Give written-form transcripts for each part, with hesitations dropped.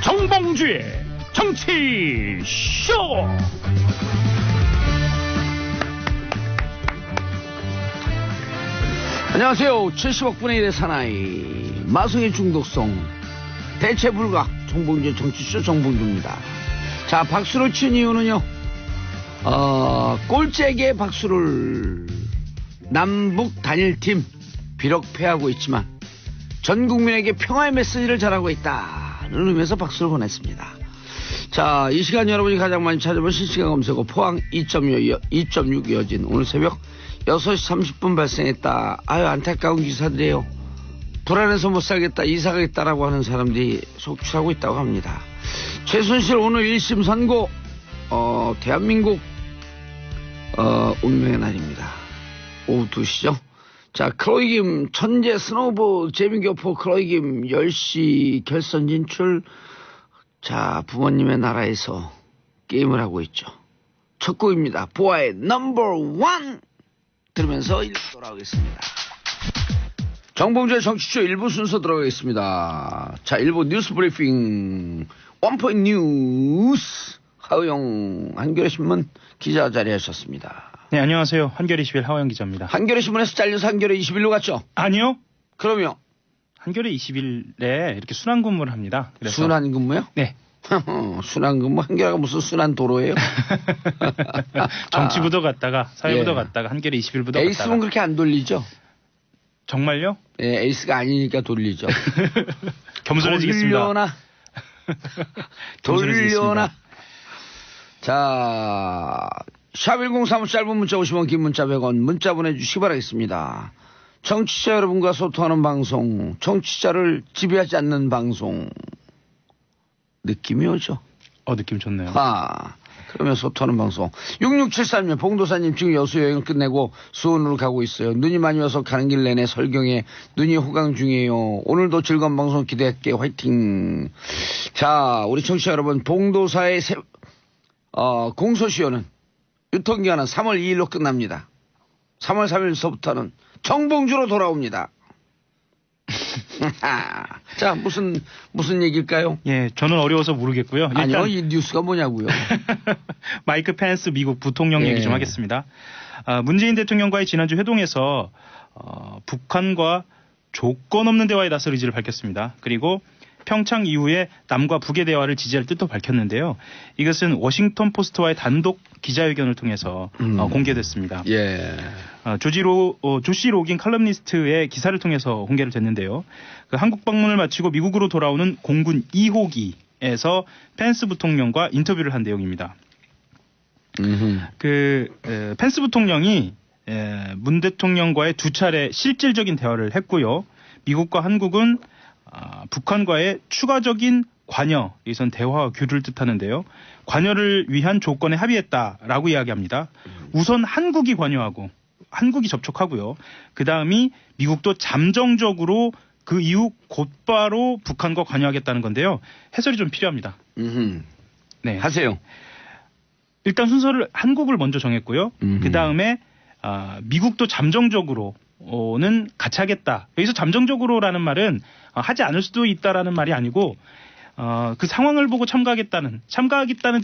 정봉주의 정치쇼. 안녕하세요. 70억 분의 1의 사나이 마성의 중독성 대체 불가 정봉주의 정치쇼 정봉주입니다. 자, 박수를 친 이유는요, 꼴찌에게 박수를. 남북 단일팀 비록 패하고 있지만 전 국민에게 평화의 메시지를 전하고 있다는 의미에서 박수를 보냈습니다. 자, 이 시간 여러분이 가장 많이 찾아본 실시간 검색어 포항 2.6 여진 오늘 새벽 6시 30분 발생했다. 아유, 안타까운 기사들이에요. 불안해서 못 살겠다, 이사 가겠다라고 하는 사람들이 속출하고 있다고 합니다. 최순실 오늘 1심 선고. 대한민국 운명의 날입니다. 오후 2시죠. 자, 클로이김 천재 스노우보 재미교포 클로이김 10시 결선 진출. 자, 부모님의 나라에서 게임을 하고 있죠. 첫 곡입니다. 보아의 넘버 원 들으면서 1부 돌아오겠습니다. 정봉주의 정치쇼 1부 순서 들어가겠습니다. 자, 1부 뉴스 브리핑 원포인트 뉴스 하우영 한겨레신문 기자 자리하셨습니다. 네, 안녕하세요. 한겨레 21 하우영 기자입니다. 한겨레신문에서 잘려서 한겨레 21로 갔죠? 아니요. 그럼요. 한겨레 21에 이렇게 순환 근무를 합니다. 그래서 순환 근무요? 네. 순환 근무? 한겨레가 무슨 순환 도로예요? 정치부도 갔다가 사회부도 예. 갔다가 한겨레 21부도 에이스는 갔다가. 그렇게 안 돌리죠? 정말요? 예, 에이스가 아니니까 돌리죠. 겸손해지겠습니다. 돌려나? 겸손해지겠습니다. 돌려나? 자, 샵1035 짧은 문자 50원, 긴 문자 100원 문자 보내주시기 바라겠습니다. 청취자 여러분과 소통하는 방송, 청취자를 지배하지 않는 방송. 느낌이 오죠? 느낌 좋네요. 그러면 소통하는 방송. 6673님, 봉도사님 지금 여수 여행을 끝내고 수원으로 가고 있어요. 눈이 많이 와서 가는 길 내내 설경에 눈이 호강 중이에요. 오늘도 즐거운 방송 기대할게요. 화이팅. 자, 우리 청취자 여러분, 봉도사의 공소시효는 유통기한은 3월 2일로 끝납니다. 3월 3일서부터는 정봉주로 돌아옵니다. 자, 무슨 얘기일까요? 예, 저는 어려워서 모르겠고요. 일단 아니요, 이 뉴스가 뭐냐고요? 마이크 펜스 미국 부통령 예. 얘기 좀 하겠습니다. 문재인 대통령과의 지난주 회동에서 북한과 조건 없는 대화에 나설 의지를 밝혔습니다. 그리고 평창 이후에 남과 북의 대화를 지지할 뜻도 밝혔는데요. 이것은 워싱턴 포스트와의 단독 기자회견을 통해서 공개됐습니다. 예. 조시 로긴 칼럼니스트의 기사를 통해서 공개를 됐는데요. 그 한국 방문을 마치고 미국으로 돌아오는 공군 2호기에서 펜스 부통령과 인터뷰를 한 내용입니다. 펜스 부통령이 문 대통령과의 두 차례 실질적인 대화를 했고요. 미국과 한국은 북한과의 추가적인 관여, 이선 대화와 교류를 뜻하는데요. 관여를 위한 조건에 합의했다라고 이야기합니다. 우선 한국이 관여하고 한국이 접촉하고요. 그 다음이 미국도 잠정적으로 그 이후 곧바로 북한과 관여하겠다는 건데요. 해설이 좀 필요합니다. 네, 하세요. 일단 순서를 한국을 먼저 정했고요. 그 다음에 미국도 잠정적으로는 같이 하겠다. 여기서 잠정적으로라는 말은 하지 않을 수도 있다라는 말이 아니고 그 상황을 보고 참가하겠다는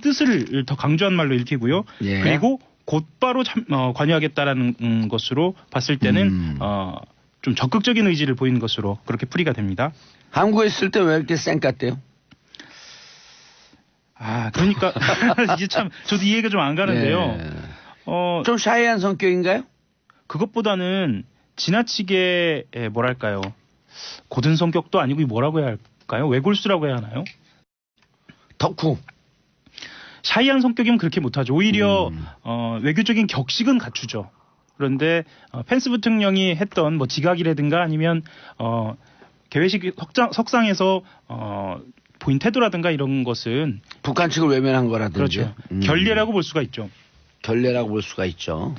뜻을 더 강조한 말로 읽히고요. 예. 그리고 곧바로 관여하겠다라는 것으로 봤을 때는 좀 적극적인 의지를 보이는 것으로 그렇게 풀이가 됩니다. 한국에 있을 때 왜 이렇게 쌩 같대요? 그러니까 이제 참 저도 이해가 좀 안 가는데요. 네. 좀 샤이한 성격인가요? 그것보다는 지나치게 뭐랄까요? 고든 성격도 아니고 뭐라고 해야 할까요? 외골수라고 해야 하나요? 덕후. 샤이한 성격이면 그렇게 못하죠. 오히려 외교적인 격식은 갖추죠. 그런데 펜스 부통령이 했던 뭐 지각이라든가 아니면 개회식 석상에서 보인 태도라든가 이런 것은 북한 측을 외면한 거라든지. 그렇죠. 결례라고 볼 수가 있죠. 결례라고 볼 수가 있죠.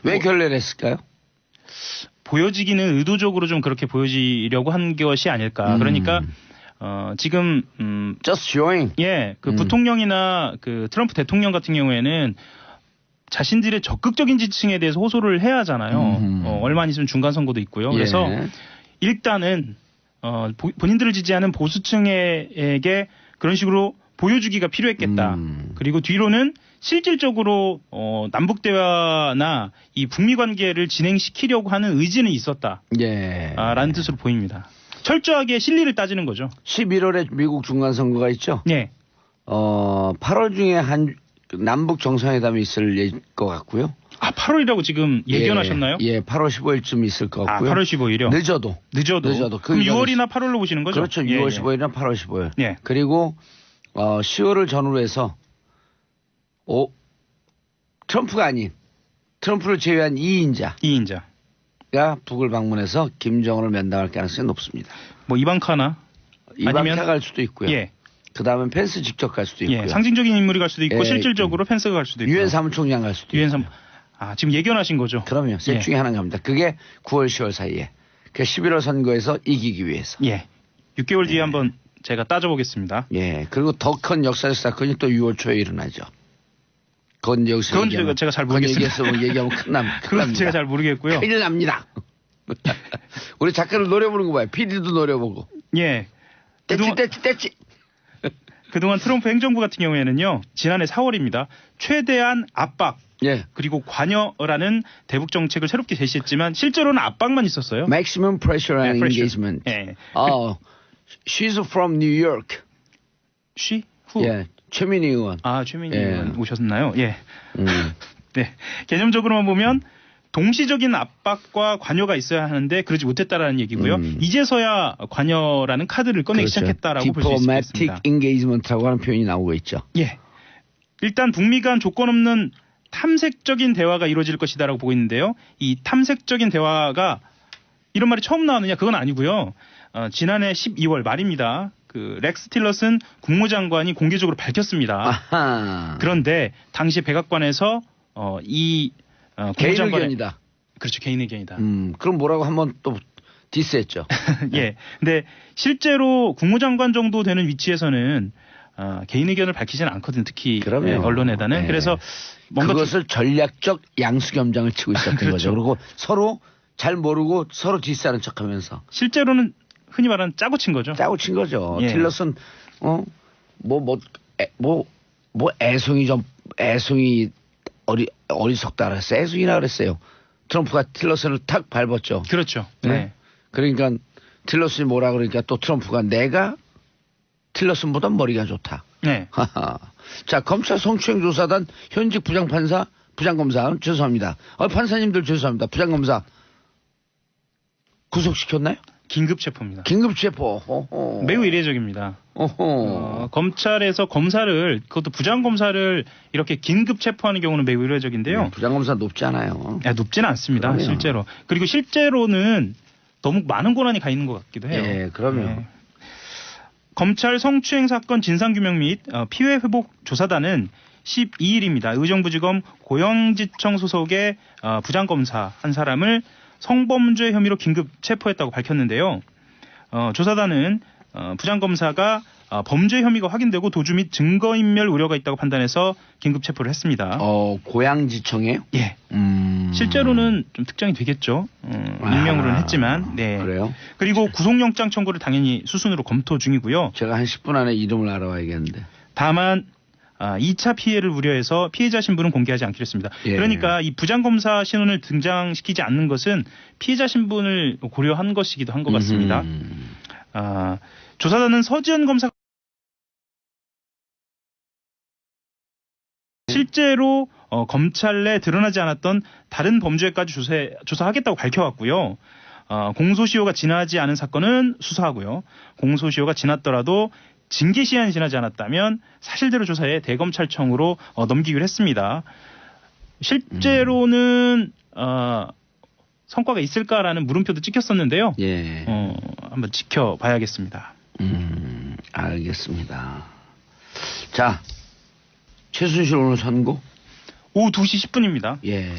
왜 결례를 했을까요? 보여지기는 의도적으로 좀 그렇게 보여지려고 한 것이 아닐까. 그러니까 지금 Just showing. 예, 그 부통령이나 그 트럼프 대통령 같은 경우에는 자신들의 적극적인 지층에 대해서 호소를 해야 하잖아요. 얼마 안 있으면 중간 선거도 있고요. 그래서 예. 일단은 본인들을 지지하는 보수층에게 그런 식으로 보여주기가 필요했겠다. 그리고 뒤로는 실질적으로 남북 대화나 이 북미 관계를 진행시키려고 하는 의지는 있었다. 예. 라는 뜻으로 보입니다. 철저하게 실리를 따지는 거죠. 11월에 미국 중간 선거가 있죠. 네. 8월 중에 남북 정상회담이 있을 것 같고요. 8월이라고 지금 예견하셨나요? 예, 8월 15일쯤 있을 것 같고요. 8월 15일이요? 늦어도. 그럼 6월이나 8월로 보시는 거죠? 그렇죠. 6월 15일이나 8월 15일. 예. 그리고 10월을 전후로 해서 트럼프가 아닌 트럼프를 제외한 2인자가 북을 방문해서 김정은을 면담할 가능성이 높습니다. 뭐 이방카나 이방카 갈 수도 있고요. 예. 그 다음엔 펜스 직접 갈 수도 있고요. 예. 상징적인 인물이 갈 수도 있고 예. 실질적으로 펜스가 갈 수도 있고. 유엔 사무총장 갈 수도 있고. 지금 예견하신 거죠? 그럼요. 셋 중에 하나가 갑니다. 그게 9월 10월 사이에. 그 11월 선거에서 이기기 위해서. 예. 6개월 뒤에 한번 제가 따져보겠습니다. 예. 그리고 더 큰 역사적 사건이 또 6월 초에 일어나죠. 그건 여기서 그건 제가 잘 모르겠습니다. 얘기하면 그건 제가 잘 모르겠고요. 큰일 납니다. 우리 작가를 노려보는 거 봐요. PD도 노려보고. 예. 떼치. 그동안 트럼프 행정부 같은 경우에는요. 지난해 4월입니다. 최대한 압박. 예. 그리고 관여라는 대북 정책을 새롭게 제시했지만 실제로는 압박만 있었어요. Maximum pressure and pressure. engagement. 예. She's from New York. She? Who? 예. 최민희 의원. 최민희 의원 오셨나요? 예. 네. 개념적으로만 보면 동시적인 압박과 관여가 있어야 하는데 그러지 못했다라는 얘기고요. 이제서야 관여라는 카드를 꺼내기 시작했다라고 볼 수 있습니다. Diplomatic engagement라고 하는 표현이 나오고 있죠. 예. 일단 북미 간 조건 없는 탐색적인 대화가 이루어질 것이다라고 보고 있는데요. 이 탐색적인 대화가 이런 말이 처음 나왔느냐 그건 아니고요. 지난해 12월 말입니다. 그 렉스 틸러슨 국무장관이 공개적으로 밝혔습니다. 아하. 그런데 당시 백악관에서 개인 의견이다. 그렇죠. 개인 의견이다. 그럼 뭐라고 한번 또 디스했죠. 예. 근데 실제로 국무장관 정도 되는 위치에서는 개인 의견을 밝히지는 않거든요. 특히 언론에다는. 그래서 뭔가 그것을 전략적 양수겸장을 치고 있었던 그렇죠. 거죠. 그리고 서로 잘 모르고 서로 디스하는 척하면서 실제로는 흔히 말하는 짜고 친 거죠. 짜고 친 거죠. 예. 틸러슨 애송이 어리석다 그랬어. 애송이나 그랬어요. 트럼프가 틸러슨을 탁 밟았죠. 그렇죠. 네. 그러니까 틸러슨이 뭐라 그러니까 또 트럼프가 내가 틸러슨보다 머리가 좋다. 네. 자, 검찰 성추행 조사단 현직 부장검사 죄송합니다. 판사님들 죄송합니다. 부장검사 구속시켰나요? 긴급 체포입니다. 긴급 체포. 호호. 매우 이례적입니다. 검찰에서 검사를 그것도 부장검사를 이렇게 긴급 체포하는 경우는 매우 이례적인데요. 네, 부장검사 높지 않아요. 높지는 않습니다. 그럼요. 실제로. 그리고 실제로는 너무 많은 권한이 가 있는 것 같기도 해요. 예, 그럼요. 네. 검찰 성추행 사건 진상규명 및 피해 회복 조사단은 12일입니다. 의정부지검 고영지청 소속의 부장검사 한 사람을 성범죄 혐의로 긴급 체포했다고 밝혔는데요. 조사단은 부장검사가 범죄 혐의가 확인되고 도주 및 증거인멸 우려가 있다고 판단해서 긴급 체포를 했습니다. 고양지청이에요? 예. 실제로는 좀 특정이 되겠죠. 익명으로는 했지만. 네. 그래요? 그리고 구속영장 청구를 당연히 수순으로 검토 중이고요. 제가 한 10분 안에 이름을 알아와야겠는데. 다만 2차 피해를 우려해서 피해자 신분은 공개하지 않기로 했습니다. 예. 그러니까 이 부장검사 신원을 등장시키지 않는 것은 피해자 신분을 고려한 것이기도 한 것 같습니다. 조사단은 서지현 검사 실제로 검찰 내 드러나지 않았던 다른 범죄까지 조사하겠다고 밝혀왔고요. 공소시효가 지나지 않은 사건은 수사하고요. 공소시효가 지났더라도 징계 시한이 지나지 않았다면 사실대로 조사해 대검찰청으로 넘기기로 했습니다. 실제로는 성과가 있을까라는 물음표도 찍혔었는데요. 예. 한번 지켜봐야겠습니다. 알겠습니다. 자, 최순실 오늘 선고? 오후 2시 10분입니다. 예.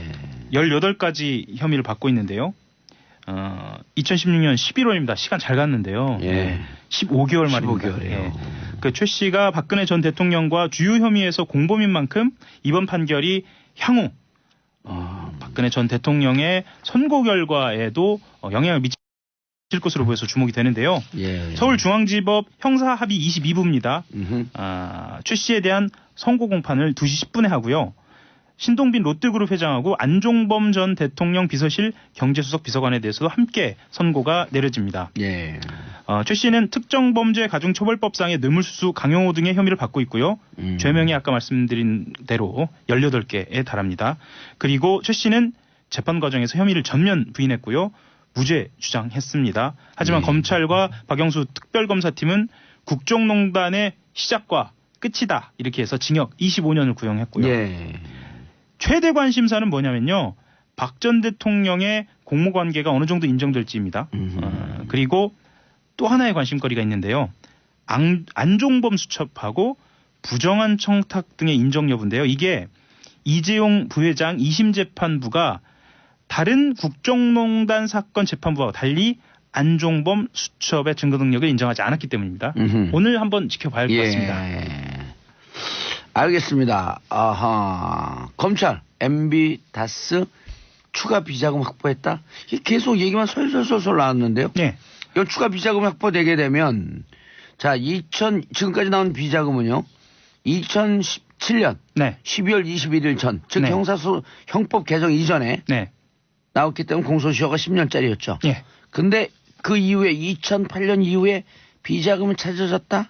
18가지 혐의를 받고 있는데요. 2016년 11월입니다. 시간 잘 갔는데요. 예. 15개월 말입니다. 15개월이요. 예. 최 씨가 박근혜 전 대통령과 주요 혐의에서 공범인 만큼 이번 판결이 향후 박근혜 전 대통령의 선고 결과에도 영향을 미치 것으로 보여서 주목이 되는데요. 예. 서울중앙지법 형사합의 22부입니다. 음흠. 최 씨에 대한 선고 공판을 2시 10분에 하고요. 신동빈 롯데그룹 회장하고 안종범 전 대통령 비서실 경제수석 비서관에 대해서도 함께 선고가 내려집니다. 예. 최 씨는 특정범죄 가중처벌법상의 뇌물수수, 강용호 등의 혐의를 받고 있고요. 죄명이 아까 말씀드린 대로 18개에 달합니다. 그리고 최 씨는 재판 과정에서 혐의를 전면 부인했고요. 무죄 주장했습니다. 하지만 검찰과 박영수 특별검사팀은 국정농단의 시작과 끝이다 이렇게 해서 징역 25년을 구형했고요. 예. 최대 관심사는 뭐냐면요. 박 전 대통령의 공모관계가 어느 정도 인정될지입니다. 그리고 또 하나의 관심거리가 있는데요. 안종범 수첩하고 부정한 청탁 등의 인정 여부인데요. 이게 이재용 부회장 2심 재판부가 다른 국정농단 사건 재판부와 달리 안종범 수첩의 증거 능력을 인정하지 않았기 때문입니다. 오늘 한번 지켜봐야 할 것 같습니다. 알겠습니다. 아하. 검찰 MB 다스 추가 비자금 확보했다. 이게 계속 얘기만 솔솔솔솔 나왔는데요. 네. 이건 추가 비자금 확보되게 되면 자, 지금까지 나온 비자금은요. 2017년 네. 12월 21일 전, 즉 네. 형법 개정 이전에 네. 나왔기 때문에 공소시효가 10년짜리였죠. 네. 근데 그 이후에 2008년 이후에 비자금은 찾아졌다?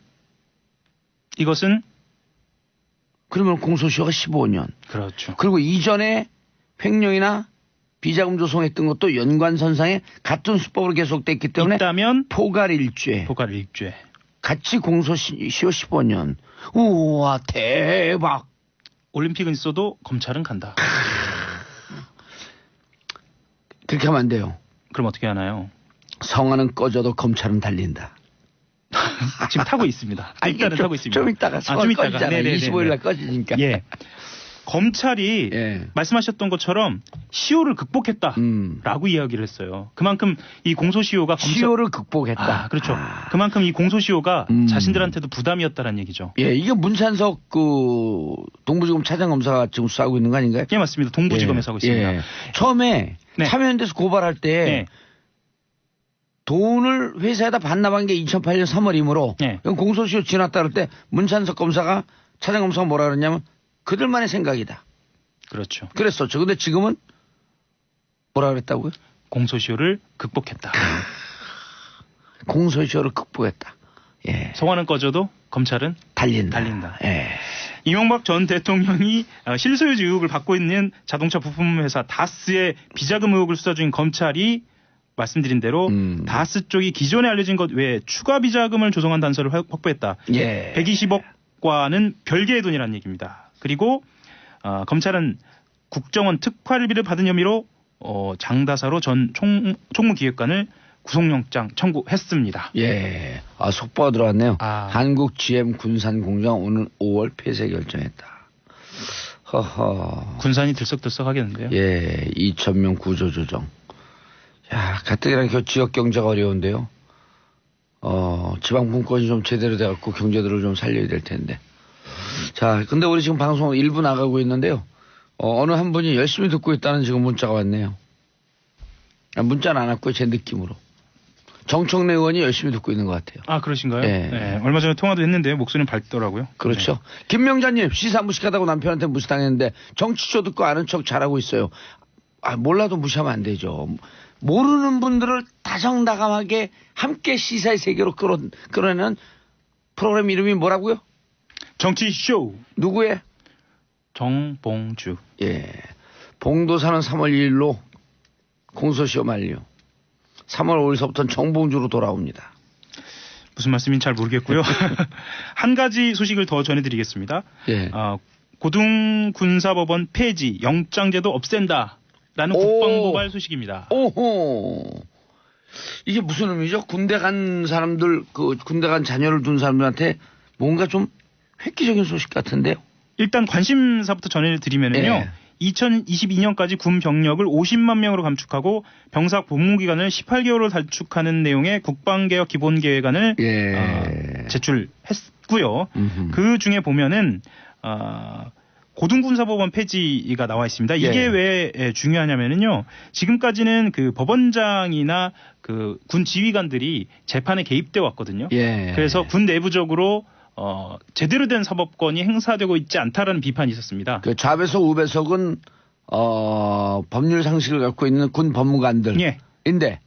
이것은 그러면 공소시효가 15년. 그렇죠. 그리고 이전에 횡령이나 비자금 조성했던 것도 연관선상에 같은 수법으로 계속됐기 때문에 있다면 포괄일죄. 포괄일죄. 같이 공소시효 15년. 우와 대박. 올림픽은 있어도 검찰은 간다. 그렇게 하면 안 돼요. 그럼 어떻게 하나요? 성화는 꺼져도 검찰은 달린다. 지금 타고 있습니다. 일단은 타고 있습니다. 좀 이따가 성화 좀 이따가. 꺼지잖아요. 25일 날 꺼지니까. 예. 검찰이 예. 말씀하셨던 것처럼 시효를 극복했다라고 이야기를 했어요. 그만큼 이 공소시효가 시효를 극복했다. 그렇죠. 그만큼 이 공소시효가 자신들한테도 부담이었다는 얘기죠. 예, 이게 문찬석 그 동부지검 차장검사가 지금 수사하고 있는 거 아닌가요? 예, 맞습니다. 동부지검에서 하고 있습니다. 예. 처음에 네. 참여연대에서 고발할 때 네. 돈을 회사에다 반납한 게 2008년 3월이므로 네. 공소시효 지났다 그럴 때 문찬석 검사가 차장검사가 뭐라 그랬냐면 그들만의 생각이다. 그렇죠. 그랬었죠. 근데 지금은 뭐라 그랬다고요? 공소시효를 극복했다. 공소시효를 극복했다. 예. 성화는 꺼져도 검찰은 달린다. 예. 이명박 전 대통령이 실소유주 의혹을 받고 있는 자동차 부품 회사 다스의 비자금 의혹을 수사 중인 검찰이 말씀드린 대로 다스 쪽이 기존에 알려진 것 외에 추가 비자금을 조성한 단서를 확보했다. 예. 120억과는 별개의 돈이라는 얘기입니다. 그리고 검찰은 국정원 특활비를 받은 혐의로 장다사로 전 총무기획관을 구속영장 청구했습니다. 예. 속보가 들어왔네요. 한국 GM 군산 공장 오늘 5월 폐쇄 결정했다. 허허. 군산이 들썩들썩 하겠는데요. 예. 2,000명 구조 조정. 야, 가뜩이나 지역 경제가 어려운데요. 지방 분권이 좀 제대로 돼갖고 경제들을 좀 살려야 될 텐데. 자, 근데 우리 지금 방송 일부 나가고 있는데요. 어느 한 분이 열심히 듣고 있다는 지금 문자가 왔네요. 문자는 안 왔고요, 제 느낌으로. 정청래 의원이 열심히 듣고 있는 것 같아요. 아, 그러신가요? 예. 네. 얼마 전에 통화도 했는데요. 목소리는 밝더라고요. 그렇죠. 네. 김명자님, 시사 무식하다고 남편한테 무시당했는데 정치쇼 듣고 아는 척 잘하고 있어요. 몰라도 무시하면 안 되죠. 모르는 분들을 다정다감하게 함께 시사의 세계로 끌어내는 프로그램 이름이 뭐라고요? 정치쇼. 누구의? 정봉주. 예. 봉도사는 3월 2일로 공소시효 만료. 3월 5일서부터는 정봉주로 돌아옵니다. 무슨 말씀인지 잘 모르겠고요. 한 가지 소식을 더 전해드리겠습니다. 예. 고등군사법원 폐지, 영장제도 없앤다라는 국방부발 소식입니다. 오호. 이게 무슨 의미죠? 군대 간 사람들, 군대 간 자녀를 둔 사람들한테 뭔가 좀 획기적인 소식 같은데요? 일단 관심사부터 전해드리면요. 예. 2022년까지 군 병력을 50만 명으로 감축하고 병사 복무 기간을 18개월로 단축하는 내용의 국방개혁 기본계획안을 제출했고요. 그 중에 보면은 고등군사법원 폐지가 나와 있습니다. 이게 예. 왜 중요하냐면요. 지금까지는 그 법원장이나 그 군 지휘관들이 재판에 개입돼 왔거든요. 예. 그래서 군 내부적으로 제대로 된 사법권이 행사되고 있지 않다라는 비판이 있었습니다. 그 좌배석 우배석은 법률 상식을 갖고 있는 군 법무관들. 예. 인데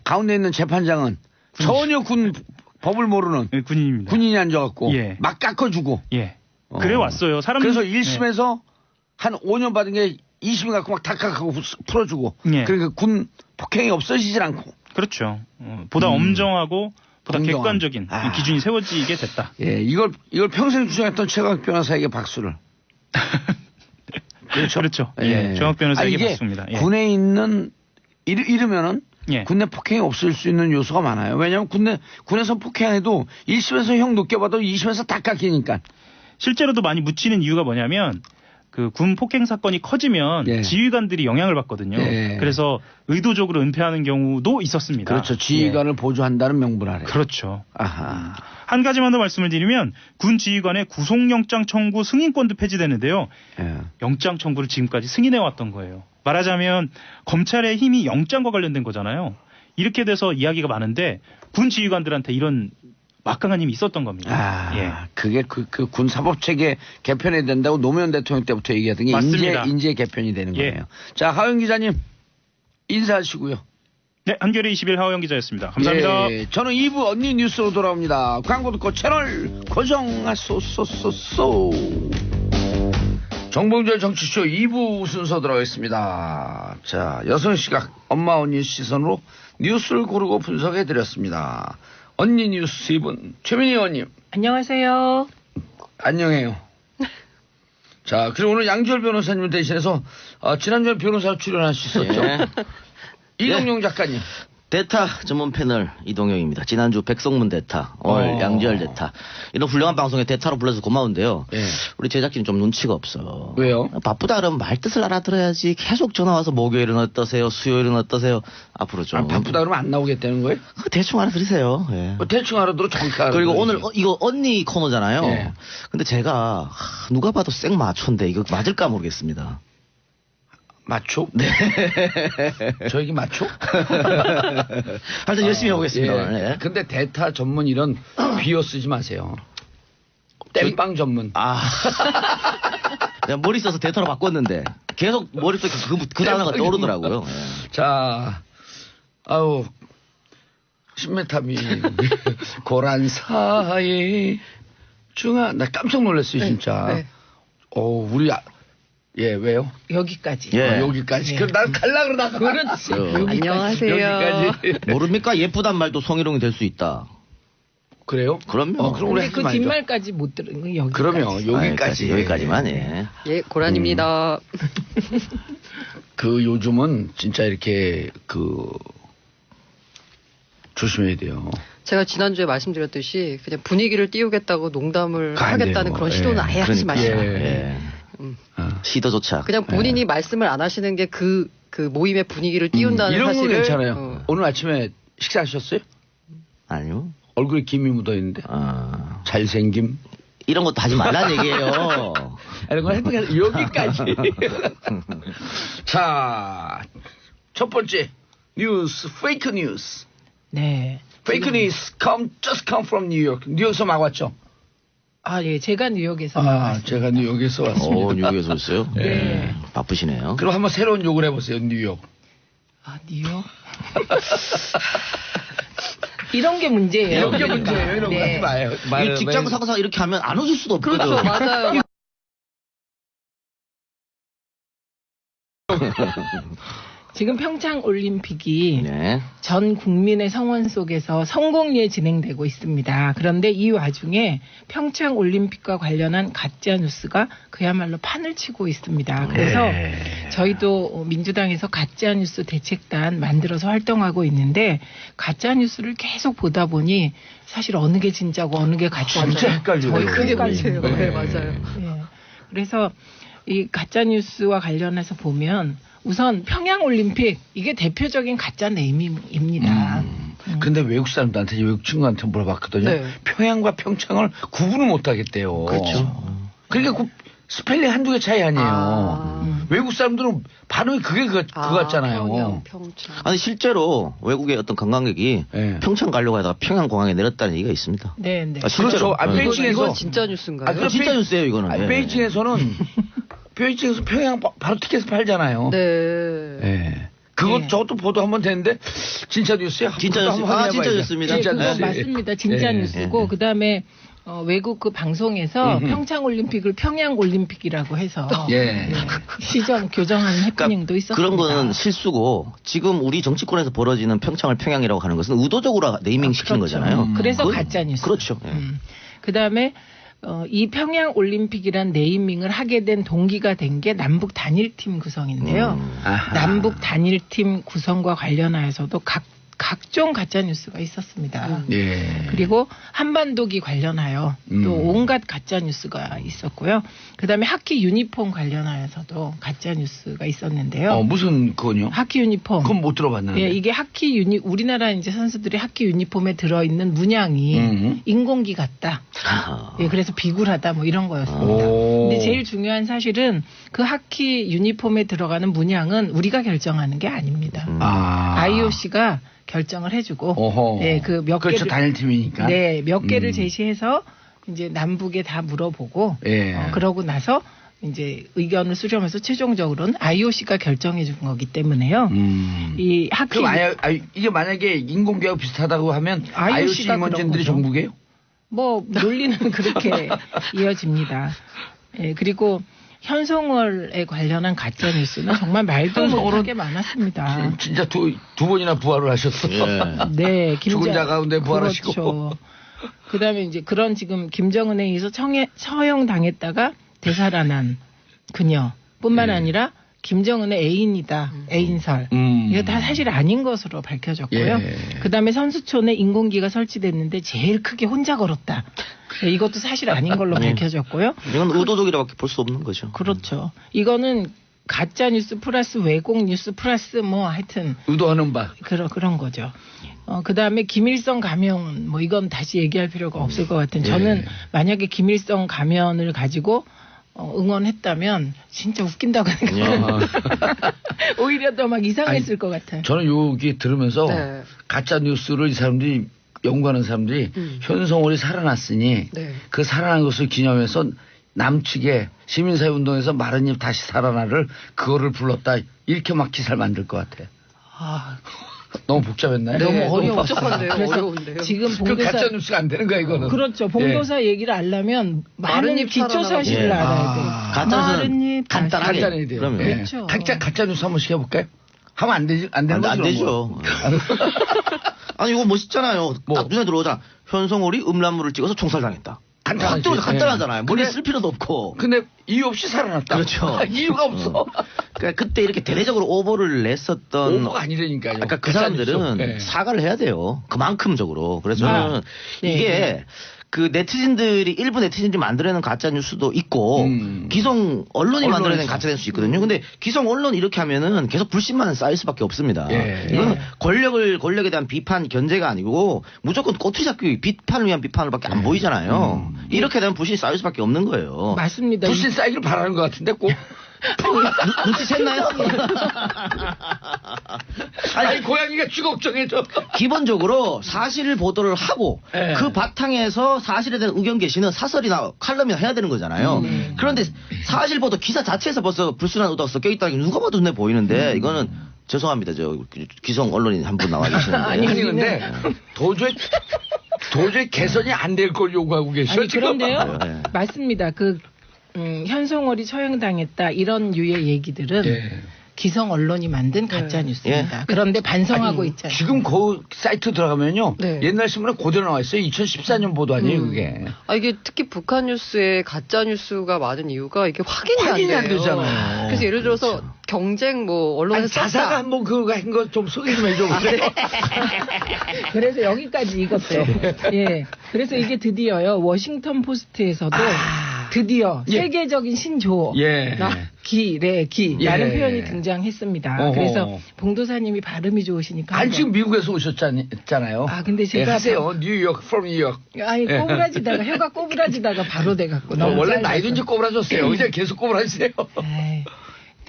가운데 있는 재판장은 전혀 군 법을 모르는 예, 군인입니다. 군인이 앉아갖고 예. 막 깎아주고. 예. 그래 왔어요. 그래서 1심에서 한 5년 받은 게 2심 갖고 막 다 깎아고 풀어주고. 예. 그러니까 군 폭행이 없어지질 않고. 그렇죠. 보다 엄정하고 보다 공정한. 객관적인 기준이 세워지게 됐다. 예, 이걸 평생 주장했던 최강 변호사에게 박수를. 그렇죠. 예. 정학 변호사에게 이게 박수입니다. 예. 군에 있는 이러면은 예. 군내 폭행이 없을 수 있는 요소가 많아요. 왜냐하면 군에서 폭행해도 1심에서 형 높게 받아도 2심에서 다 깎이니까. 실제로도 많이 묻히는 이유가 뭐냐면 그 군 폭행 사건이 커지면 예. 지휘관들이 영향을 받거든요. 예. 그래서 의도적으로 은폐하는 경우도 있었습니다. 그렇죠. 지휘관을 보조한다는 명분 아래. 그렇죠. 아하. 한 가지만 더 말씀을 드리면 군 지휘관의 구속영장 청구 승인권도 폐지되는데요. 예. 영장 청구를 지금까지 승인해 왔던 거예요. 말하자면 검찰의 힘이 영장과 관련된 거잖아요. 이렇게 돼서 이야기가 많은데 군 지휘관들한테 이런 막강한 힘이 있었던 겁니다. 예. 그게 그 군 사법체계 개편해야 된다고 노무현 대통령 때부터 얘기하던 게 맞습니다. 인재 개편이 되는 예. 거예요. 자, 하영 기자님 인사하시고요. 네, 한겨레 21 하호영 기자였습니다. 감사합니다. 예, 저는 2부 언니 뉴스로 돌아옵니다. 광고 듣고 채널 고정하소소소소. 정봉절 정치쇼 2부 순서 들어가겠습니다. 자, 여성 시각 엄마 언니 시선으로 뉴스를 고르고 분석해드렸습니다. 언니 뉴스 2분 최민희 의원님 안녕하세요. 안녕해요. 자, 그리고 오늘 양지열 변호사님 대신해서 지난주에 변호사 출연하셨었죠. 이동용 작가님. 대타 전문 패널 이동영입니다. 지난주 백성문 대타, 오늘 양지열 대타. 이런 훌륭한 방송에 대타로 불러서 고마운데요. 예. 우리 제작진이 좀 눈치가 없어. 왜요? 바쁘다 그러면 말 뜻을 알아들어야지. 계속 전화 와서 목요일은 어떠세요? 수요일은 어떠세요? 앞으로 좀. 바쁘다 그러면 안 나오겠다는 거예요? 대충 알아들으세요. 예. 대충 알아들어 정확히 알아들어. 그리고 오늘 이거 언니 코너잖아요. 예. 근데 제가 누가 봐도 생 마초인데 이거 맞을까 모르겠습니다. 마초? 네. 저에게 마초? 하여튼 열심히 해보겠습니다. 예. 오늘. 예. 근데 대타 전문 이런 비어 쓰지 마세요. 땜빵 전문. 내가 머리 써서 대타로 바꿨는데 계속 머릿속에 그 단어가 떠오르더라고요. 예. 자, 아우, 신메타미, 고란사의 나 깜짝 놀랐어요, 진짜. 네. 우리, 왜요? 여기까지. 예. 여기까지. 네. 그럼 난 갈라 그러다가. 그렇지. 안녕하세요. 여기까지. 모릅니까? 예쁘단 말도 성희롱이 될 수 있다. 그래요? 그럼요. 그럼 우리 근데 그 하지 말죠. 뒷말까지 못 들은 거 여기까지. 그러면 여기까지. 여기까지만. 예. 예, 고란입니다. 그 요즘은 진짜 이렇게 조심해야 돼요. 제가 지난주에 말씀드렸듯이 그냥 분위기를 띄우겠다고 농담을 안 하겠다는 돼요. 그런 시도는 아예 하지 그러니까. 마시고. 예. 시도조차. 그냥 본인이 말씀을 안 하시는 게 그 모임의 분위기를 띄운다는 이런 건 사실을. 괜찮아요. 오늘 아침에 식사하셨어요? 아니요. 얼굴에 김이 묻어 있는데. 잘생김. 이런 것도 하지 말란 얘기예요. 이런 걸 해도 여기까지. 자, 첫 번째 뉴스, 페이크 뉴스. 네. 페이크 뉴스 just come from New York. 뉴욕에서 막 왔죠? 예. 제가 뉴욕에서 나왔어요. 제가 뉴욕에서 왔습니다. 뉴욕에서 오셨어요? 네. 바쁘시네요. 그럼 한번 새로운 욕을 해보세요, 뉴욕. 뉴욕? 이런 게 문제예요. 이런 게 문제예요. 이런 거 네. 하지 마요. 이 직장 상사 이렇게 하면 안 웃을 수도 없거든. 그렇죠, 맞아요. 지금 평창 올림픽이 네. 전 국민의 성원 속에서 성공리에 진행되고 있습니다. 그런데 이 와중에 평창 올림픽과 관련한 가짜 뉴스가 그야말로 판을 치고 있습니다. 그래서 저희도 민주당에서 가짜 뉴스 대책단 만들어서 활동하고 있는데 가짜 뉴스를 계속 보다 보니 사실 어느 게 진짜고 어느 게 가짜인지 진짜 헷갈려요. 저희 그게 헷갈려요. 문제예요. 네, 맞아요. 예. 그래서 이 가짜 뉴스와 관련해서 보면 우선 평양 올림픽 이게 대표적인 가짜 네이밍입니다. 근데 외국 사람들한테 외국 친구한테 물어봤거든요. 네. 평양과 평창을 구분을 못 하겠대요. 그렇죠. 그러니까 스펠링 한두 개 차이 아니에요. 아. 외국 사람들은 발음이 그게 그거 같잖아요. 평양, 평창. 아니 실제로 외국의 어떤 관광객이 네. 평창 가려고 하다가 평양 공항에 내렸다는 얘기가 있습니다. 네, 네. 아, 실제로. 그렇죠. 아, 네. 베이징에서 이건 진짜 뉴스인가요? 아, 진짜 베이- 뉴스예요 이거는. 아니, 네. 베이징에서는 베이징에서 평양 바로 티켓을 팔잖아요. 네. 예. 그것 네. 저것도 보도 한번 됐는데 진짜 뉴스야? 진짜 그것도 뉴스. 한번 아, 확인해봐야죠. 진짜 뉴스입니다. 네, 진짜 그거 뉴스. 맞습니다. 진짜 예. 뉴스고 예. 그다음에 외국 그 방송에서 평창 올림픽을 평양 올림픽이라고 해서 예. 시정 교정하는 해프닝도 있었습니다. 그런 거는 실수고 지금 우리 정치권에서 벌어지는 평창을 평양이라고 하는 것은 의도적으로 네이밍 시키는 그렇죠. 거잖아요. 그래서 그건- 가짜 뉴스. 그렇죠. 예. 그다음에 이 평양 올림픽이란 네이밍을 하게 된 동기가 된 게 남북 단일팀 구성인데요. 아하. 남북 단일팀 구성과 관련하여서도 각종 가짜 뉴스가 있었습니다. 예. 그리고 한반도기 관련하여 또 음. 온갖 가짜 뉴스가 있었고요. 그다음에 하키 유니폼 관련하여서도 가짜 뉴스가 있었는데요. 무슨 그건요? 하키 유니폼. 그건 못 들어봤는데. 예, 이게 우리나라 이제 선수들이 하키 유니폼에 들어있는 문양이 인공기 같다. 아하. 예, 그래서 비굴하다 뭐 이런 거였습니다. 오. 근데 제일 중요한 사실은 그 하키 유니폼에 들어가는 문양은 우리가 결정하는 게 아닙니다. 아. IOC가 결정을 해주고, 오호. 네, 그 몇 그렇죠. 개를 단일팀이니까. 네, 몇 개를 음. 제시해서 이제 남북에 다 물어보고, 예. 그러고 나서 이제 의견을 수렴해서 최종적으로는 IOC가 결정해 준 거기 때문에요. 이 하키 이게 만약에 인공기하고 비슷하다고 하면 IOC IOC가 그런 임원진들이 거죠. 정부게요? 뭐 논리는 그렇게 이어집니다. 예, 그리고 현송월에 관련한 가짜 뉴스는 정말 말도 못하게 많았습니다. 진짜 두 번이나 부활을 하셨어. 예. 네, 죽은 자 가운데 부활하시고. 그렇죠. 그다음에 이제 그런 지금 김정은에 의해서 처형당했다가 되살아난 그녀뿐만 아니라 김정은의 애인이다. 애인설. 이거 다 사실 아닌 것으로 밝혀졌고요. 예. 그다음에 선수촌에 인공기가 설치됐는데 제일 크게 혼자 걸었다. 네, 이것도 사실 아닌 걸로 밝혀졌고요. 이건 의도적이라고밖에 볼 수 없는 거죠. 그렇죠. 이거는 가짜 뉴스 플러스 왜곡 뉴스 플러스 뭐 하여튼 의도하는 바. 그런 거죠. 그다음에 김일성 가면 뭐 이건 다시 얘기할 필요가 없을 것 같은. 저는 만약에 김일성 가면을 가지고 응원했다면 진짜 웃긴다고 생각해요. 오히려 더 막 이상했을 것 같아요. 저는 여기 들으면서 네. 가짜 뉴스를 이 사람들이 연구하는 사람들이 현송월이 살아났으니 네. 그 살아난 것을 기념해서 남측에 시민사회운동에서 마른님 다시 살아나를 그거를 불렀다 이렇게 막 기사를 만들 것 같아. 아, 너무 복잡했나요? 너무 네, 어려워. 복잡한데요. 그래서 어려운데요. 지금 그 봉도사 가짜 뉴스가 안 되는 거야 이거는. 그렇죠. 봉도사 얘기를 알려면 많은 마른잎 기초 살아나가지고. 사실을 예. 알아야 돼요. 가짜 뉴스는 마른잎 간단하게. 간단해야 돼요. 그러면. 예. 그렇죠. 가짜 뉴스 한번 시켜볼까요? 하면 안 되지 안 되는 안 거죠. 되죠. 아니 이거 멋있잖아요. 뭐. 딱 눈에 들어오잖아. 현송월이 음란물을 찍어서 총살당했다. 간단하지. 확 들어서 간단하잖아요. 머리 근데- 쓸 필요도 없고. 근데 이유 없이 살아났다. 그렇죠. 이유가 없어. 그러니까 그때 이렇게 대대적으로 오보를 냈었던 오버가 아니라니까요. 아까 그 가짜 사람들은 뉴스. 예. 사과를 해야 돼요. 그만큼적으로. 그래서 저는 네. 이게 그 네티즌들이 일부 네티즌들이 만들어내는 가짜 뉴스도 있고 기성 언론이 만들어내는 가짜 뉴스 있거든요. 근데 기성 언론 이렇게 하면은 계속 불신만 쌓일 수밖에 없습니다. 예. 이건 권력에 대한 비판 견제가 아니고 무조건 꼬투리 잡기 비판을 위한 비판을밖에 안 보이잖아요. 이렇게 되면 불신이 쌓일 수밖에 없는 거예요. 맞습니다. 불신 쌓이길 바라는 것 같은데 꼭. 눈치챘나요? 아니 고양이가 쥐 걱정해줘. 기본적으로 사실을 보도를 하고 예. 그 바탕에서 사실에 대한 의견 게시는 사설이나 칼럼이나 해야 되는 거잖아요. 그런데 사실 보도 기사 자체에서 벌써 불순한 의도가 섞여 있다는 게 누가 봐도 눈에 보이는데 이거는 죄송합니다. 저 기성 언론인 한 분 나와 계시는데. 아니 근데 도저히 개선이 안 될 걸 요구하고 계셔 아니 지금. 그런데요. 네. 맞습니다. 현송월이 처형당했다 이런 유의 얘기들은 예. 기성 언론이 만든 가짜 뉴스입니다. 예. 그런데 반성하고 아니, 있잖아요. 지금 그 사이트 들어가면요. 네. 옛날 신문에 그대로 나와 있어요. 2014년 보도 아니에요 그게. 이게 특히 북한 뉴스에 가짜 뉴스가 많은 이유가 이게 확인이 확인이 안 돼요. 되잖아요. 그래서 예를 들어서 경쟁 뭐 언론에 아니, 자사가 썼다. 한번 그거 한 거 좀 소개 좀 해줘. 그래. 그래서 여기까지 이것도. 예. 그래서 이게 드디어요. 워싱턴 포스트에서도 드디어 예. 세계적인 신조어. 예. 기레기라는 예. 표현이 등장했습니다. 어허. 그래서 봉도사님이 발음이 좋으시니까. 아니 한번- 지금 미국에서 오셨잖아요. 아, 근데 제가 하세요. 뉴욕, from 뉴욕. 아니 꼬부라지다가 혀가 꼬부라지다가 바로 돼갖고 너무 원래 짧아서. 나이도 이제 꼬부라졌어요. 그냥 계속 꼬부라지세요. 에이,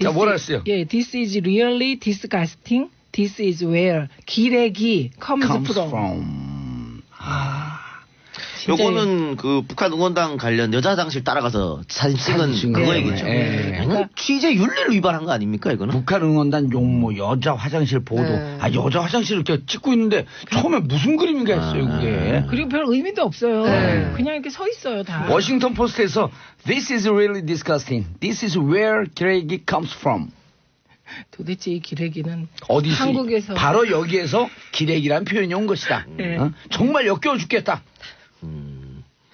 자, this 뭐라 is- 했어요? 예, this is really disgusting. This is where 기레기 comes from. 진짜 요거는 그 북한 응원당 관련 여자 화장실 따라가서 사진 찍은 찍은 그거 거예요. 얘기죠. 예. 이건 취재 윤리를 위반한 거 아닙니까 이거는? 북한 응원단 용모 여자 화장실 보도. 네. 아 여자 화장실 이렇게 찍고 있는데 처음에 무슨 그림인가 했어요 그게. 그리고 별 의미도 없어요. 네. 그냥 이렇게 서 있어요 다. 워싱턴 포스트에서 This is really disgusting. This is where 기레기 comes from. 도대체 이 기레기는 어디서? 한국에서 바로 여기에서 기레기란 표현이 온 것이다. 네. 어? 정말 역겨워 죽겠다.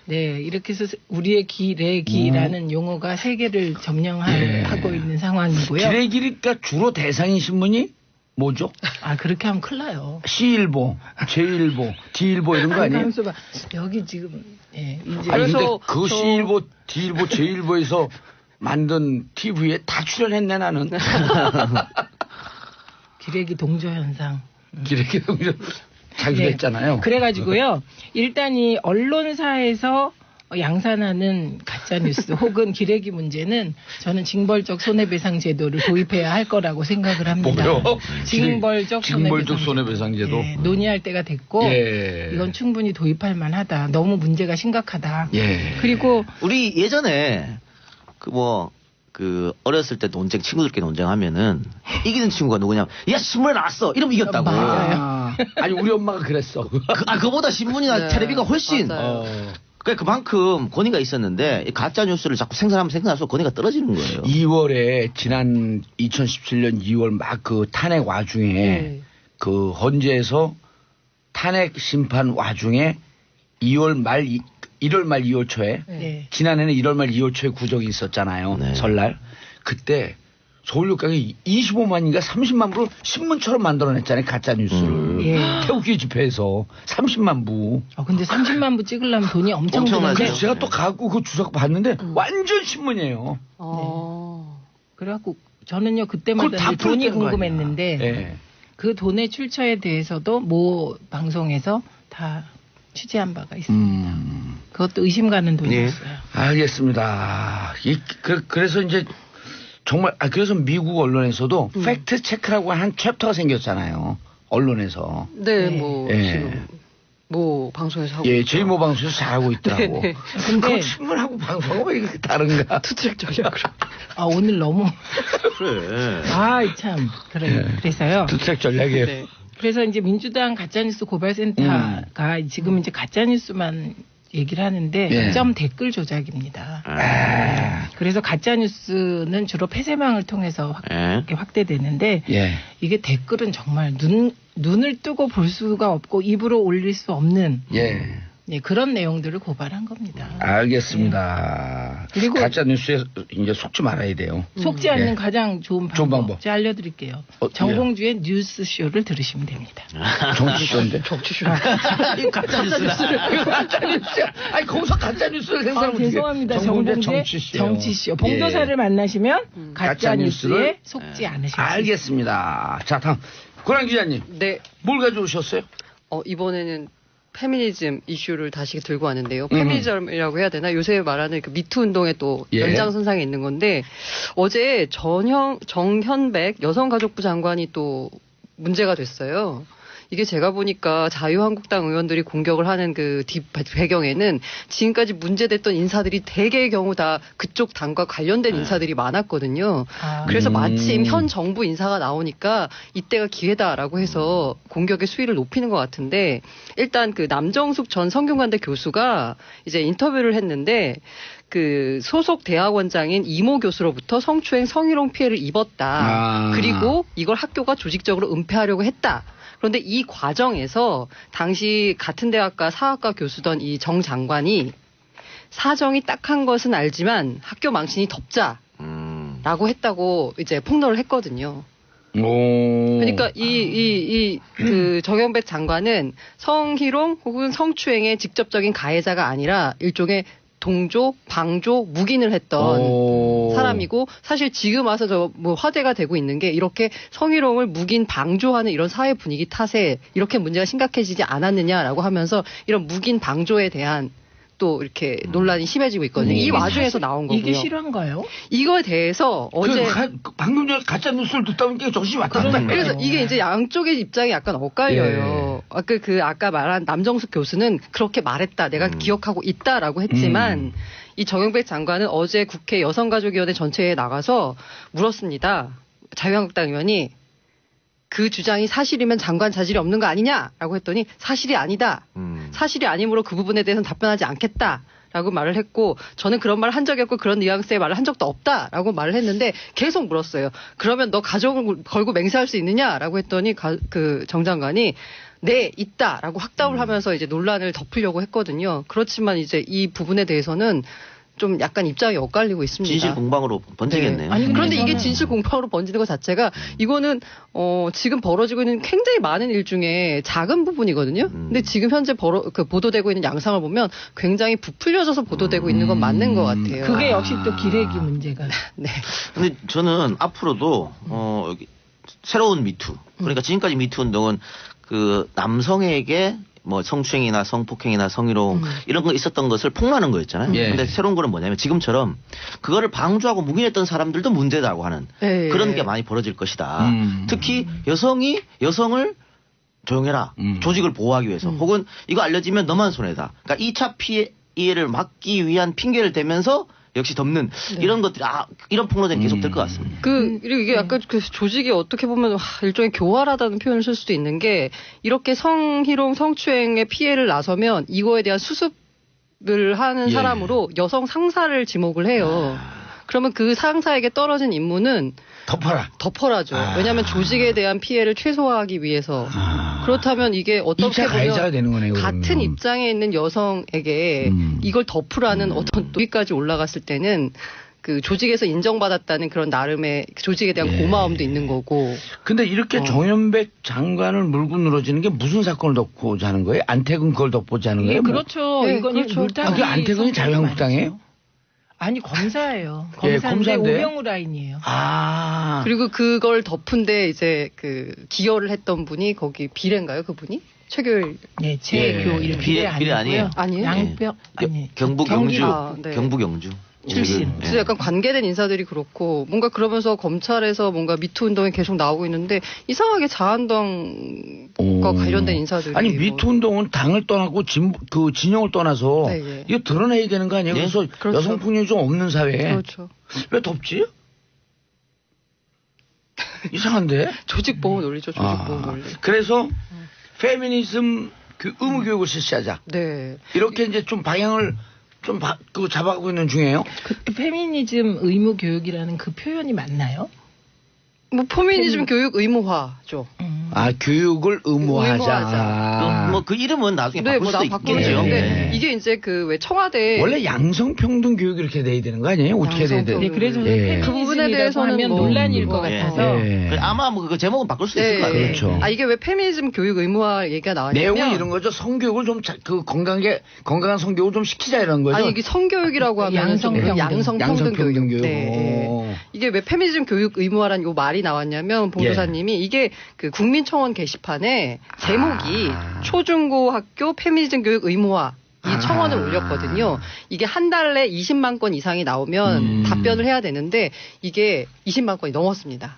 네 이렇게 해서 우리의 기레기라는 용어가 세계를 점령하고 있는 상황이고요. 기레기가 주로 대상인 신문이 뭐죠? 아 그렇게 하면 큰일 나요. C일보, J일보, D일보 이런 거 아니에요? 가만있어 봐. 여기 지금 예, 이제 아니 근데 그래서 그 저- C일보, D일보, J일보에서 만든 TV에 다 출연했네 나는. 기레기 동조 현상. 기레기 동조 자기도 했잖아요. 그래가지고요. 일단 이 언론사에서 양산하는 가짜 뉴스 혹은 기레기 문제는 저는 징벌적 손해배상 제도를 도입해야 할 거라고 생각을 합니다. 뭐요? 징벌적 손해배상제도. 예, 논의할 때가 됐고 예. 이건 충분히 도입할 만하다. 너무 문제가 심각하다. 예. 그리고 우리 예전에 그 어렸을 때 논쟁 친구들끼리 논쟁하면은 이기는 친구가 누구냐면 야 신문에 나왔어 이러면 이겼다고. 아, 아니 우리 엄마가 그랬어. 그보다 신문이나 네, 텔레비가 훨씬 맞아요. 그러니까 그만큼 권위가 있었는데 이 가짜 뉴스를 자꾸 생산하면 생산할수록 권위가 떨어지는 거예요. 2월에 지난 2017년 2월 막 그 탄핵 와중에 그 헌재에서 탄핵 심판 와중에 1월 말 2월 초에 네. 지난해는 1월 말 2월 초에 구적이 있었잖아요. 네. 설날. 그때 서울역강이 25만인가 30만 부를 신문처럼 만들어냈잖아요. 가짜 뉴스를. 예. 태극기 집회에서 30만 부. 근데 30만 부 찍으려면 돈이 엄청 엄청나죠. 드는데 그래서 제가 또 갖고 그 주석 봤는데 완전 신문이에요. 그래갖고 저는요 그걸 그때마다 다 이제 돈이 풀었다는 거 궁금했는데 아니야. 예. 그 돈의 출처에 대해서도 모 방송에서 다 취재한 바가 있습니다. 그것도 의심 가는 돈이었어요. 알겠습니다. 그래서 이제 정말 그래서 미국 언론에서도 팩트 체크라고 한 챕터가 생겼잖아요. 언론에서. 네, 네. 뭐 예. 지금 뭐 방송에서 하고 예, 있죠. 저희 모 방송에서 잘하고 있더라고. 네. 근데 그 신문하고 방송하고 왜 이렇게 다른가? 투트랙 전략으로. 오늘 너무 그래. 참 그래요. 그래서요. 투트랙 전략이에요. 네. 그래서 이제 민주당 가짜뉴스 고발센터가 지금 이제 가짜뉴스만 얘기를 하는데 예. 점 댓글 조작입니다. 아, 그래서 가짜뉴스는 주로 폐쇄망을 통해서 예. 이렇게 확대되는데 예. 이게 댓글은 정말 눈을 뜨고 볼 수가 없고 입으로 올릴 수 없는 예. 네, 그런 내용들을 고발한 겁니다. 알겠습니다. 그리고- 가짜 뉴스에 이제 속지 말아야 돼요. 속지 않는 예. 가장 좋은 좋은 방법, 방법. 제가 알려드릴게요. 어, 정봉주의 뉴스쇼를 들으시면 됩니다. 정치쇼인데. 이거 가짜 뉴스다. 가짜 뉴스야. 아니 거기서 가짜 뉴스를 생산하면 죄송합니다. 정봉재 정봉재 정치쇼. 정치쇼. 봉도사를 만나시면 가짜 가짜 뉴스에 뉴스를- 속지 않으실 수 있습니다. 알겠습니다. 자, 다음 고란 기자님, 네. 뭘 가져오셨어요? 이번에는 페미니즘 이슈를 다시 들고 왔는데요. 페미니즘이라고 해야 되나? 요새 말하는 그 미투 운동의 또 예. 연장선상에 있는 건데 어제 정현백 여성가족부 장관이 또 문제가 됐어요. 이게 제가 보니까 자유한국당 의원들이 공격을 하는 그 배경에는 지금까지 문제됐던 인사들이 대개의 경우 다 그쪽 당과 관련된 인사들이 많았거든요. 그래서 마침 현 정부 인사가 나오니까 이때가 기회다라고 해서 공격의 수위를 높이는 것 같은데 일단 그 남정숙 전 성균관대 교수가 이제 인터뷰를 했는데 그 소속 대학원장인 이모 교수로부터 성추행 성희롱 피해를 입었다. 그리고 이걸 학교가 조직적으로 은폐하려고 했다. 그런데 이 과정에서 당시 같은 대학과 사학과 교수던 이 정 장관이 사정이 딱한 것은 알지만 학교 망신이 덮자라고 했다고 이제 폭로를 했거든요. 오. 그러니까 그 정현백 장관은 성희롱 혹은 성추행의 직접적인 가해자가 아니라 일종의 동조, 방조, 묵인을 했던 사람이고 사실 지금 와서 저 뭐 화제가 되고 있는 게 이렇게 성희롱을 묵인 방조하는 이런 사회 분위기 탓에 이렇게 문제가 심각해지지 않았느냐라고 하면서 이런 묵인 방조에 대한 또 이렇게 논란이 심해지고 있거든요. 이 와중에서 나온 거고요. 이게 실화인가요? 이거에 대해서 어제 방금 전에 가짜 뉴스를 듣다 보니까 정신이 왔다 갔다. 그래서 이게 이제 양쪽의 입장이 약간 엇갈려요. 아까 말한 남정숙 교수는 그렇게 말했다. 내가 기억하고 있다라고 했지만 이 정영백 장관은 어제 국회 여성가족위원회 전체에 나가서 물었습니다. 자유한국당 의원이 그 주장이 사실이면 장관 자질이 없는 거 아니냐라고 했더니 사실이 아니다. 사실이 아니므로 그 부분에 대해서는 답변하지 않겠다라고 말을 했고 저는 그런 말을 한 적이 없고 그런 뉘앙스의 말을 한 적도 없다라고 말을 했는데 계속 물었어요. 그러면 너 가족을 걸고 맹세할 수 있느냐라고 했더니 그 정 장관이 네, 있다라고 확답을 하면서 이제 논란을 덮으려고 했거든요. 그렇지만 이제 이 부분에 대해서는 좀 약간 입장이 엇갈리고 있습니다. 진실 공방으로 번지겠네요. 네. 아니, 그런데 이게 진실 공방으로 번지는 것 자체가 이거는 지금 벌어지고 있는 굉장히 많은 일 중에 작은 부분이거든요. 근데 지금 현재 보도되고 있는 양상을 보면 굉장히 부풀려져서 보도되고 있는 건 맞는 것 같아요. 그게 역시 또 기레기 문제가. 네. 근데 저는 앞으로도 여기 새로운 미투 그러니까 지금까지 미투 운동은 그 남성에게 뭐 성추행이나 성폭행이나 성희롱 이런 거 있었던 것을 폭로하는 거였잖아요. 예. 근데 새로운 거는 뭐냐면 지금처럼 그거를 방조하고 묵인했던 사람들도 문제다고 하는 예. 그런 게 많이 벌어질 것이다. 특히 여성이 여성을 조용해라. 조직을 보호하기 위해서 혹은 이거 알려지면 너만 손해다. 그러니까 2차 피해를 막기 위한 핑계를 대면서 역시 덮는 이런 것들이 이런 폭로전이 계속될 것 같습니다. 그리고 이게 약간 그 조직이 어떻게 보면 일종의 교활하다는 표현을 쓸 수도 있는 게 이렇게 성희롱, 성추행의 피해를 나서면 이거에 대한 수습을 하는 사람으로 여성 상사를 지목을 해요. 그러면 그 상사에게 떨어진 임무는 덮어라죠. 왜냐하면 조직에 대한 피해를 최소화하기 위해서. 그렇다면 이게 어떻게 보면 되는 거네요, 같은 그러면. 입장에 있는 여성에게 이걸 덮으라는 어떤 노위까지 올라갔을 때는 그 조직에서 인정받았다는 그런 나름의 조직에 대한 고마움도 있는 거고. 근데 이렇게 정현백 장관을 물고 늘어지는 게 무슨 사건을 덮고자 하는 거예요? 안태근 그걸 덮고자 하는 거예요? 그렇죠. 네, 이거는 그렇죠. 물타기 그 안태근이 자유한국당이에요? 아니 검사예요. 예, 검사인데 검사인데? 오병우 라인이에요. 그리고 그걸 덮은데 이제 그 기여를 했던 분이 거기 비례인가요, 그분이? 최교일. 네, 최교 이름 비례 아니에요? 아니에요? 양뼈 아니 경북 영주. 경기도. 네. 경북 영주. 출신. 그래서 약간 관계된 인사들이 그렇고 뭔가 그러면서 검찰에서 뭔가 미투 운동이 계속 나오고 있는데 이상하게 자한당과 관련된 인사들이 아니 미투 운동은 당을 떠나고 그 진영을 떠나서 네, 네. 이거 드러내야 되는 거 아니에요? 네? 그래서 그렇죠. 여성 폭력이 좀 없는 사회에 그렇죠. 왜 덮지? 이상한데? 조직 보호 논리죠. 조직 보호 논리. 그래서 페미니즘 의무 교육을 실시하자. 네. 이렇게 이제 좀 방향을 좀 잡아가고 있는 중이에요. 그 페미니즘 의무 교육이라는 그 표현이 맞나요? 뭐 포미니즘 교육 의무화죠. 교육을 의무하자. 의무화하자. 뭐 그 이름은 나중에 네, 바꿀 뭐 수도 바꾸는 있겠죠. 건데 네. 이게 이제 그 왜 청와대 원래 양성평등 교육 이렇게 돼야 되는 거 아니에요? 어떻게 돼야 돼? 네, 그래서 예. 그 부분에 대해서는 하면 뭐 논란일 것 예. 같아서 예. 아마 뭐 그 제목은 바꿀 수도 있을 네. 것 같아요. 그렇죠. 이게 왜 페미니즘 교육 의무화 얘기가 나왔냐면 내용은 이런 거죠. 성교육을 좀 건강한 성교육을 좀 시키자 이런 거죠. 아니 이게 성교육이라고 하면 양성평등. 양성평등 양성평등 교육. 네. 오. 이게 왜 페미니즘 교육 의무화라는 요 말이 나왔냐면 봉도사님이 이게 그 국민청원 게시판에 제목이 초중고 학교 페미니즘 교육 의무화 이 청원을 올렸거든요. 이게 한 달에 20만 건 이상이 나오면 답변을 해야 되는데 이게 20만 건이 넘었습니다.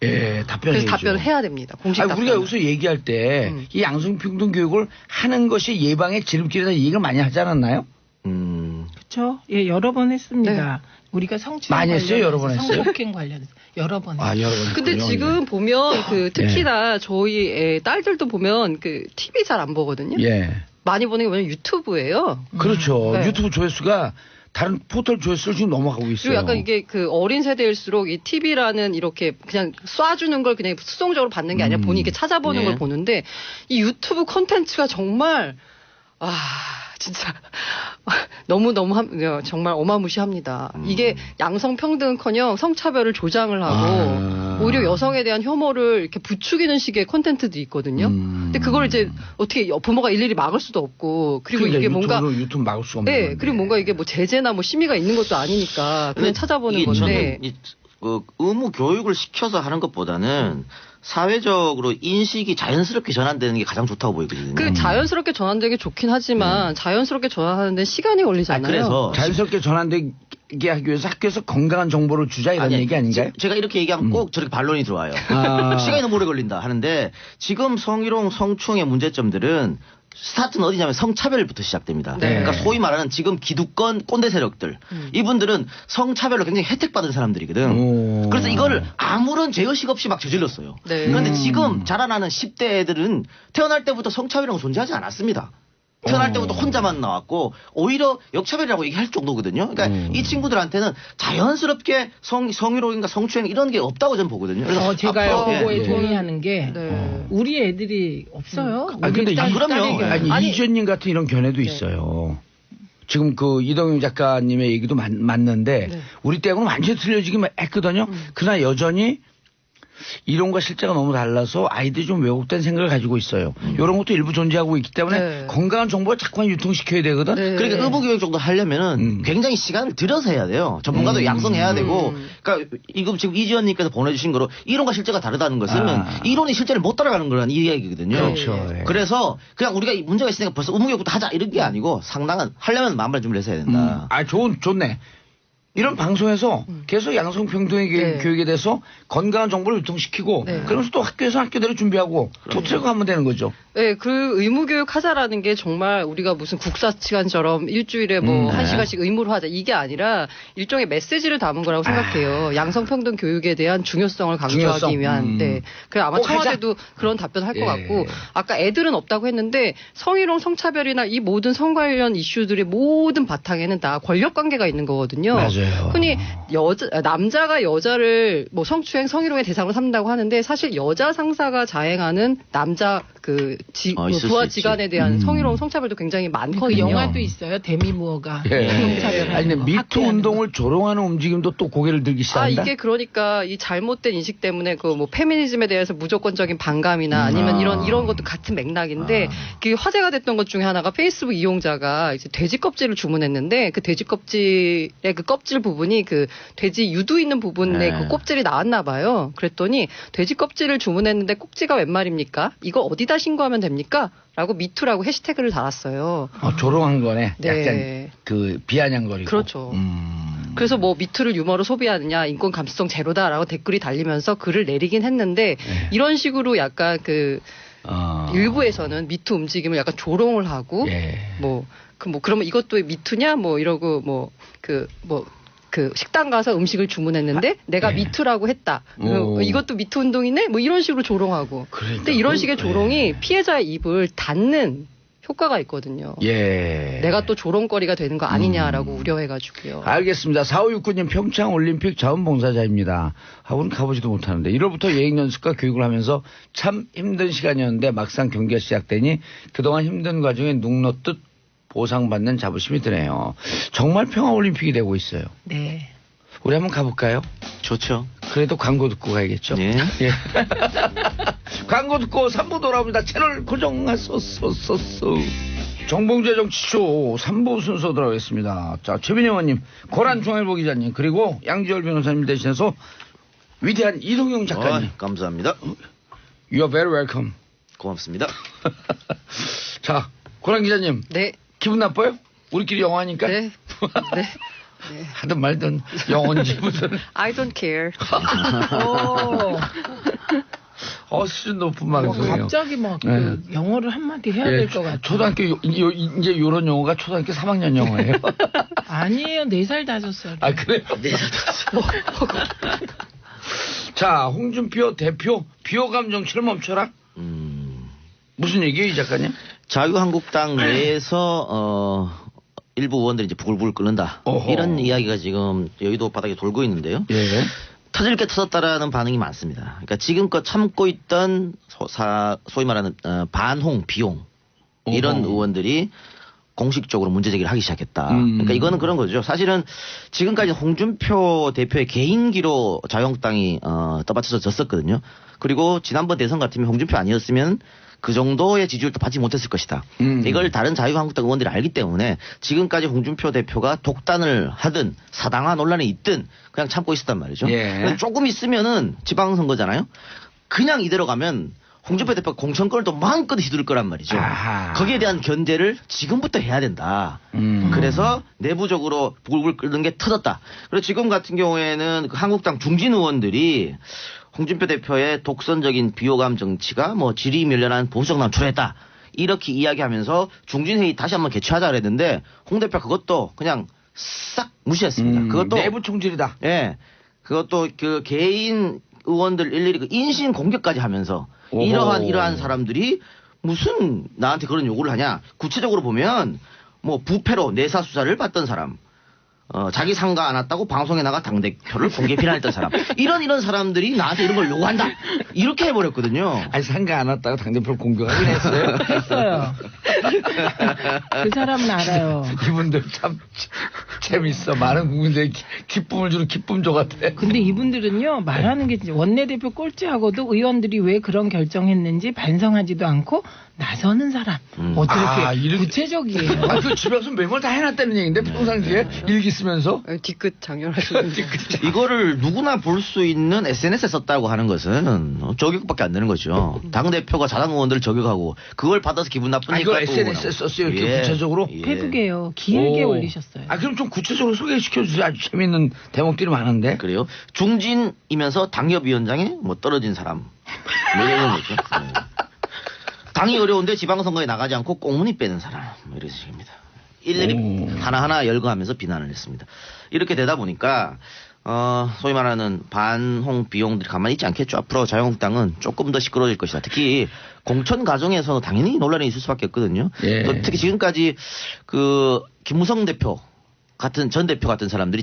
예, 답변을 그래서 답변을 해야 됩니다. 공식 답변. 우리가 여기서 얘기할 때 이 양성평등 교육을 하는 것이 예방의 지름길이다 얘기를 많이 하지 않았나요? 그렇죠. 예, 여러 번 했습니다. 우리가 성추행 많이 했어요? 여러 번 관련해서 했어요? 성폭행 관련해서 여러 번 했어요. 여러 번. 근데 했군요. 지금 보면 그 특히나 저희 애 딸들도 보면 그 TV 잘 안 보거든요. 예. 많이 보는 게 뭐냐면 유튜브예요. 그렇죠. 네. 유튜브 조회수가 다른 포털 조회수를 지금 넘어가고 있어요. 그리고 약간 이게 그 어린 세대일수록 이 TV라는 이렇게 그냥 쏴주는 걸 그냥 수동적으로 받는 게 아니라 본인이 이렇게 찾아보는 네. 걸 보는데 이 유튜브 콘텐츠가 정말 진짜 너무 정말 어마무시합니다. 이게 양성평등커녕 성차별을 조장을 하고 오히려 여성에 대한 혐오를 이렇게 부추기는 식의 콘텐츠도 있거든요. 근데 그걸 이제 어떻게 부모가 일일이 막을 수도 없고 그리고 그러니까 이게 뭔가 유튜브 막을 수가 없는 네, 건데. 그리고 뭔가 이게 뭐 제재나 뭐 심의가 있는 것도 아니니까 그냥 찾아보는 이게 건데. 저는 그 의무 교육을 시켜서 하는 것보다는 사회적으로 인식이 자연스럽게 전환되는 게 가장 좋다고 보이거든요. 그 자연스럽게 전환되기 좋긴 하지만 자연스럽게 전환하는데 시간이 걸리잖아요. 그래서 자연스럽게 전환되게 하기 위해서 학교에서 건강한 정보를 주자 이런 얘기 아닌가요? 제가 이렇게 얘기하면 꼭 저렇게 반론이 들어와요. 시간이 너무 오래 걸린다 하는데 지금 성희롱, 성추행의 문제점들은 스타트는 어디냐면 성차별부터 시작됩니다. 네. 그러니까 소위 말하는 지금 기득권 꼰대 세력들 이분들은 성차별로 굉장히 혜택받은 사람들이거든. 그래서 이거를 아무런 제어식 없이 막 저질렀어요. 네. 그런데 지금 자라나는 10대 애들은 태어날 때부터 성차별은 존재하지 않았습니다. 태어날 때부터 혼자만 나왔고 오히려 역차별이라고 얘기할 정도거든요. 그러니까 이 친구들한테는 자연스럽게 성희롱인가 성추행 이런 게 없다고 저는 보거든요. 그래서 제가 앞으로 그거에 예. 동의하는 게 네. 우리 애들이 없어요. 아니 근데 그럼요. 아니 이주연님 같은 이런 견해도 있어요. 지금 그 이동영 작가님의 얘기도 맞는데 네. 우리 때하고는 완전히 틀려지긴 했거든요. 그러나 여전히 이론과 실제가 너무 달라서 아이들이 좀 왜곡된 생각을 가지고 있어요. 이런 것도 일부 존재하고 있기 때문에 네. 건강한 정보를 자꾸만 유통시켜야 되거든. 네. 그러니까 의무교육 정도 하려면은 굉장히 시간을 들여서 해야 돼요. 전문가도 양성해야 되고. 그러니까 이거 지금 이지연님께서 보내주신 거로 이론과 실제가 다르다는 것은 이론이 실제를 못 따라가는 거라는 이야기거든요. 그렇죠. 예. 그래서 그냥 우리가 이 문제가 있으니까 벌써 의무교육부터 하자 이런 게 아니고 상당한 하려면 마음을 준비를 해서 해야 된다. 좋네. 이런 방송에서 계속 양성평등의 네. 교육에 대해서 건강한 정보를 유통시키고 네. 그러면서 또 학교에서 학교대로 준비하고 도트랙 하면 되는 거죠. 네, 그 의무교육 하자라는 게 정말 우리가 무슨 국사시간처럼 일주일에 뭐 한 시간씩 의무로 하자 이게 아니라 일종의 메시지를 담은 거라고 생각해요. 양성평등 교육에 대한 중요성을 강조하기 중요성. 위한. 네. 그래 아마 꼭 하자. 청와대도 그런 답변을 할 것 예. 같고 아까 애들은 없다고 했는데 성희롱, 성차별이나 이 모든 성 관련 이슈들의 모든 바탕에는 다 권력 관계가 있는 거거든요. 맞아요. 흔히 남자가 여자를 뭐 성추행, 성희롱의 대상으로 삼는다고 하는데 사실 여자 상사가 자행하는 남자 있을 부하 수 있지. 지간에 대한 성희롱, 성차별도 굉장히 그 많거든요. 영화도 있어요. 데미 무어가 예. 성차별. 아니 근데 미투 운동을 조롱하는 움직임도 또 고개를 들기 시작한다. 이게 그러니까 이 잘못된 인식 때문에 그 뭐 페미니즘에 대해서 무조건적인 반감이나 아니면 이런 것도 같은 맥락인데 그 화제가 됐던 것 중에 하나가 페이스북 이용자가 이제 돼지 껍질을 주문했는데 그 돼지 껍질의 그 껍질 부분이 그 돼지 유두 있는 부분에 그 껍질이 나왔나 봐요. 그랬더니 돼지 껍질을 주문했는데 꼭지가 웬 말입니까? 이거 어디다 신고하면 됩니까? 라고 미투라고 해시태그를 달았어요. 조롱한 거네. 네. 약간 그 비아냥거리고. 그렇죠. 그래서 뭐 미투를 유머로 소비하느냐 인권 감수성 제로다라고 댓글이 달리면서 글을 내리긴 했는데 이런 식으로 약간 그 일부에서는 미투 움직임을 약간 조롱을 하고 그러면 이것도 미투냐 뭐 이러고 그 식당 가서 음식을 주문했는데 내가 미투라고 했다. 이것도 미투 운동이네? 뭐 이런 식으로 조롱하고. 근데 이런 식의 조롱이 피해자의 입을 닫는 효과가 있거든요. 예. 내가 또 조롱거리가 되는 거 아니냐라고 우려해가지고요. 알겠습니다. 4569님 평창 올림픽 자원봉사자입니다. 하고는 가보지도 못하는데 1월부터 예행 연습과 교육을 하면서 참 힘든 시간이었는데 막상 경기가 시작되니 그동안 힘든 과정에 눅 넣듯 보상받는 자부심이 드네요. 정말 평화올림픽이 되고 있어요. 네. 우리 한번 가볼까요? 좋죠. 그래도 광고 듣고 가야겠죠. 예. 예. 광고 듣고 3부 돌아옵니다. 채널 고정하소서. 정봉재 정치쇼 3부 순서 들어가겠습니다. 자, 최민영 의원님, 고란 중앙일보 기자님, 그리고 양지열 변호사님 대신해서 위대한 이동영 작가님. 감사합니다. You are very welcome. 고맙습니다. 자, 고란 기자님. 네. 기분 나빠요? 우리끼리 영화니까? 네. 네. 하든 말든 영어인지 무슨. I don't care. 수준 높은 방송이에요. 갑자기 막 네. 영어를 한마디 해야 될 것 같아요. 초등학교 이제 이런 영어가 초등학교 3학년 영어예요. 아니에요. 4살 5살. 아 그래요? 4살. 자, 홍준표 대표 비호감 정치를 멈춰라. 무슨 얘기예요, 이 작가님? 자유한국당 내에서 일부 의원들이 이제 부글부글 끓는다. 어허. 이런 이야기가 지금 여의도 바닥에 돌고 있는데요. 예. 터질 게 터졌다라는 반응이 많습니다. 그러니까 지금껏 참고 있던 소위 말하는 반홍, 비홍 이런 어허. 의원들이 공식적으로 문제 제기를 하기 시작했다. 그러니까 이거는 그런 거죠. 사실은 지금까지 홍준표 대표의 개인기로 자유한국당이 떠받쳐서 졌었거든요. 그리고 지난번 대선 같으면 홍준표 아니었으면 그 정도의 지지율도 받지 못했을 것이다. 이걸 다른 자유한국당 의원들이 알기 때문에 지금까지 홍준표 대표가 독단을 하든 사당화 논란이 있든 그냥 참고 있었단 말이죠. 예. 조금 있으면은 지방선거잖아요. 그냥 이대로 가면 홍준표 대표가 공천권을 또 마음껏 휘두를 거란 말이죠. 아하. 거기에 대한 견제를 지금부터 해야 된다. 그래서 내부적으로 불을 끄는 게 터졌다. 그리고 지금 같은 경우에는 그 한국당 중진 의원들이 홍준표 대표의 독선적인 비호감 정치가 뭐 질이 멸련한 보수정당 초래했다. 이렇게 이야기하면서 중진회의 다시 한번 개최하자 그랬는데 홍 대표 그것도 그냥 싹 무시했습니다. 그것도 내부 총질이다. 예. 그것도 그 개인 의원들 일일이 그 인신 공격까지 하면서 오호. 이러한 사람들이 무슨 나한테 그런 요구를 하냐. 구체적으로 보면 뭐 부패로 내사 수사를 받던 사람. 자기 상가 안 왔다고 방송에 나가 당대표를 공개 비난했던 사람. 이런 사람들이 나한테 이런 걸 요구한다. 이렇게 해버렸거든요. 아니 상가 안 왔다가 당대표를 공격하긴 했어요. 했어요. 그 사람은 알아요. 이분들 참 재밌어. 많은 국민들이 기쁨을 주는 기쁨조 같아. 근데 이분들은요 말하는 게 진짜 원내대표 꼴찌하고도 의원들이 왜 그런 결정했는지 반성하지도 않고 나서는 사람. 어떻게 아, 이렇게- 구체적이에요. 아, 그 집에 가서 메모를 다 해놨다는 얘기인데 평상시에 일기 쓰면서. 뒤끝 장렬하시는데. 이거를 누구나 볼 수 있는 SNS에 썼다고 하는 것은 저격밖에 안 되는 거죠. 당대표가 자당 의원들을 저격하고 그걸 받아서 기분 나쁘니까 아, 이걸 또 SNS에 썼어요. 이렇게 구체적으로. 예. 페북에요. 길게 오. 올리셨어요. 아, 그럼 좀 구체적으로 소개시켜 주세요. 아주 재밌는 대목들이 많은데. 그래요? 중진이면서 당협위원장에 뭐 떨어진 사람. 뭐 이런 거죠. 네. 당이 어려운데 지방선거에 나가지 않고 꽁무니 빼는 사람. 뭐 이런 식입니다. 일일이 하나하나 열거하면서 비난을 했습니다. 이렇게 되다 보니까 소위 말하는 반홍 비용들이 가만히 있지 않겠죠. 앞으로 자유한국당은 조금 더 시끄러워질 것이다. 특히 공천 과정에서 당연히 논란이 있을 수밖에 없거든요. 예. 또 특히 지금까지 그 김무성 대표 같은 전 대표 같은 사람들이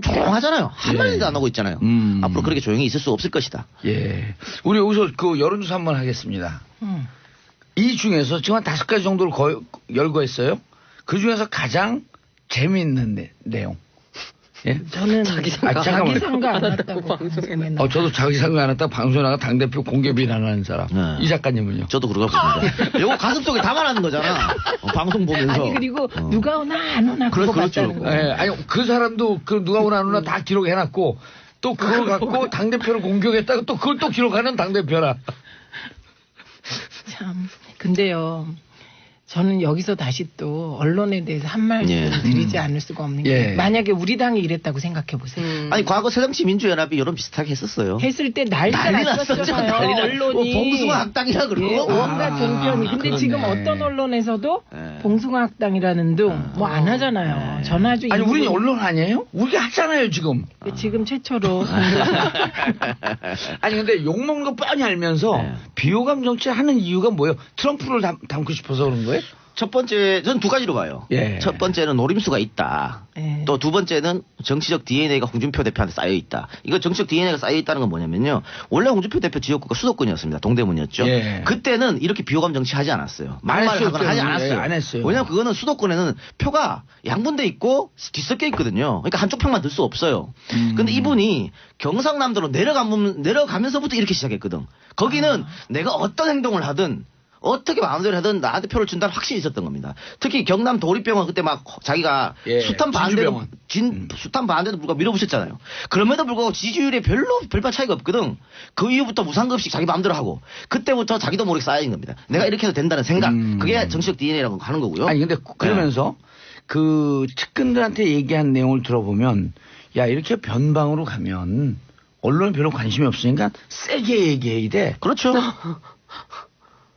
조용하잖아요. 한마디도 안 하고 있잖아요. 앞으로 그렇게 조용히 있을 수 없을 것이다. 예. 우리 여기서 그 여론조사 한번 하겠습니다. 이 중에서 지금 한 5가지 정도를 열거했어요. 그 중에서 가장 재미있는 내용. 예? 저는 자기 상가. 자기 상가 안 왔다고 왔다고 방송에 방송에 저도 자기 상관 안 했다가 방송에 나가 당대표 공개 비난하는 사람. 네. 이 작가님은요? 저도 그러고 봅니다. 이거 가슴속에 담아라는 거잖아. 방송 보면서. 아니 그리고 누가 오나 안 오나 그거 그렇죠. 봤다는 거예요. 예, 아니 그 사람도 그 누가 오나 안 오나 다 기록해놨고 또 그걸 갖고 당대표를 공격했다고 또 그걸 또 기록하는 당대표라. 참. 근데요. 저는 여기서 다시 또 언론에 대해서 한 말씀 예. 드리지 않을 수가 없는 게 예. 만약에 우리 당이 이랬다고 생각해 보세요. 아니 과거 새정치민주연합이 이런 비슷하게 했었어요. 했을 때 난리가 난리 났었죠. 났었잖아요. 난리 났- 언론이. 봉숭아 학당이라 그러고. 예, 온갖 종편이. 근데 그러네. 지금 어떤 언론에서도 예. 봉숭아 학당이라는 등 뭐 안 하잖아요. 저는 아주 아니 이 우리는 부분- 언론 아니에요? 우리가 하잖아요 지금. 지금 최초로 아니 근데 욕먹는 거 뻔히 알면서 네. 비호감 정치 하는 이유가 뭐예요? 트럼프를 담고 싶어서 그런 거예요? 첫 번째, 저는 두 가지로 봐요. 예. 첫 번째는 노림수가 있다. 예. 또 두 번째는 정치적 DNA가 홍준표 대표한테 쌓여 있다. 이거 정치적 DNA가 쌓여 있다는 건 뭐냐면요. 원래 홍준표 대표 지역구가 수도권이었습니다. 동대문이었죠. 예. 그때는 이렇게 비호감 정치 하지 않았어요. 막말을 했어요, 하거나 하지 그때는. 않았어요. 예, 안 했어요. 왜냐면 그거는 수도권에는 표가 양분돼 있고 뒤섞여 있거든요. 그러니까 한쪽 편만 들 수 없어요. 근데 이분이 경상남도로 내려가면서부터 이렇게 시작했거든. 거기는 내가 어떤 행동을 하든 어떻게 마음대로 하든 나한테 표를 준다는 확신이 있었던 겁니다. 특히 경남 도립병원 그때 막 자기가 예, 숱한 반대도 진주병원. 숱한 반대도 불구하고 밀어붙였잖아요. 그럼에도 불구하고 지지율에 별반 차이가 없거든. 그 이후부터 무상급식 자기 마음대로 하고 그때부터 자기도 모르게 쌓인 겁니다. 내가 이렇게 해도 된다는 생각. 그게 정치적 DNA라고 하는 거고요. 아니 근데 그러면서 그 측근들한테 얘기한 내용을 들어보면 야 이렇게 변방으로 가면 언론에 별로 관심이 없으니까 세게 얘기해야 돼. 그렇죠.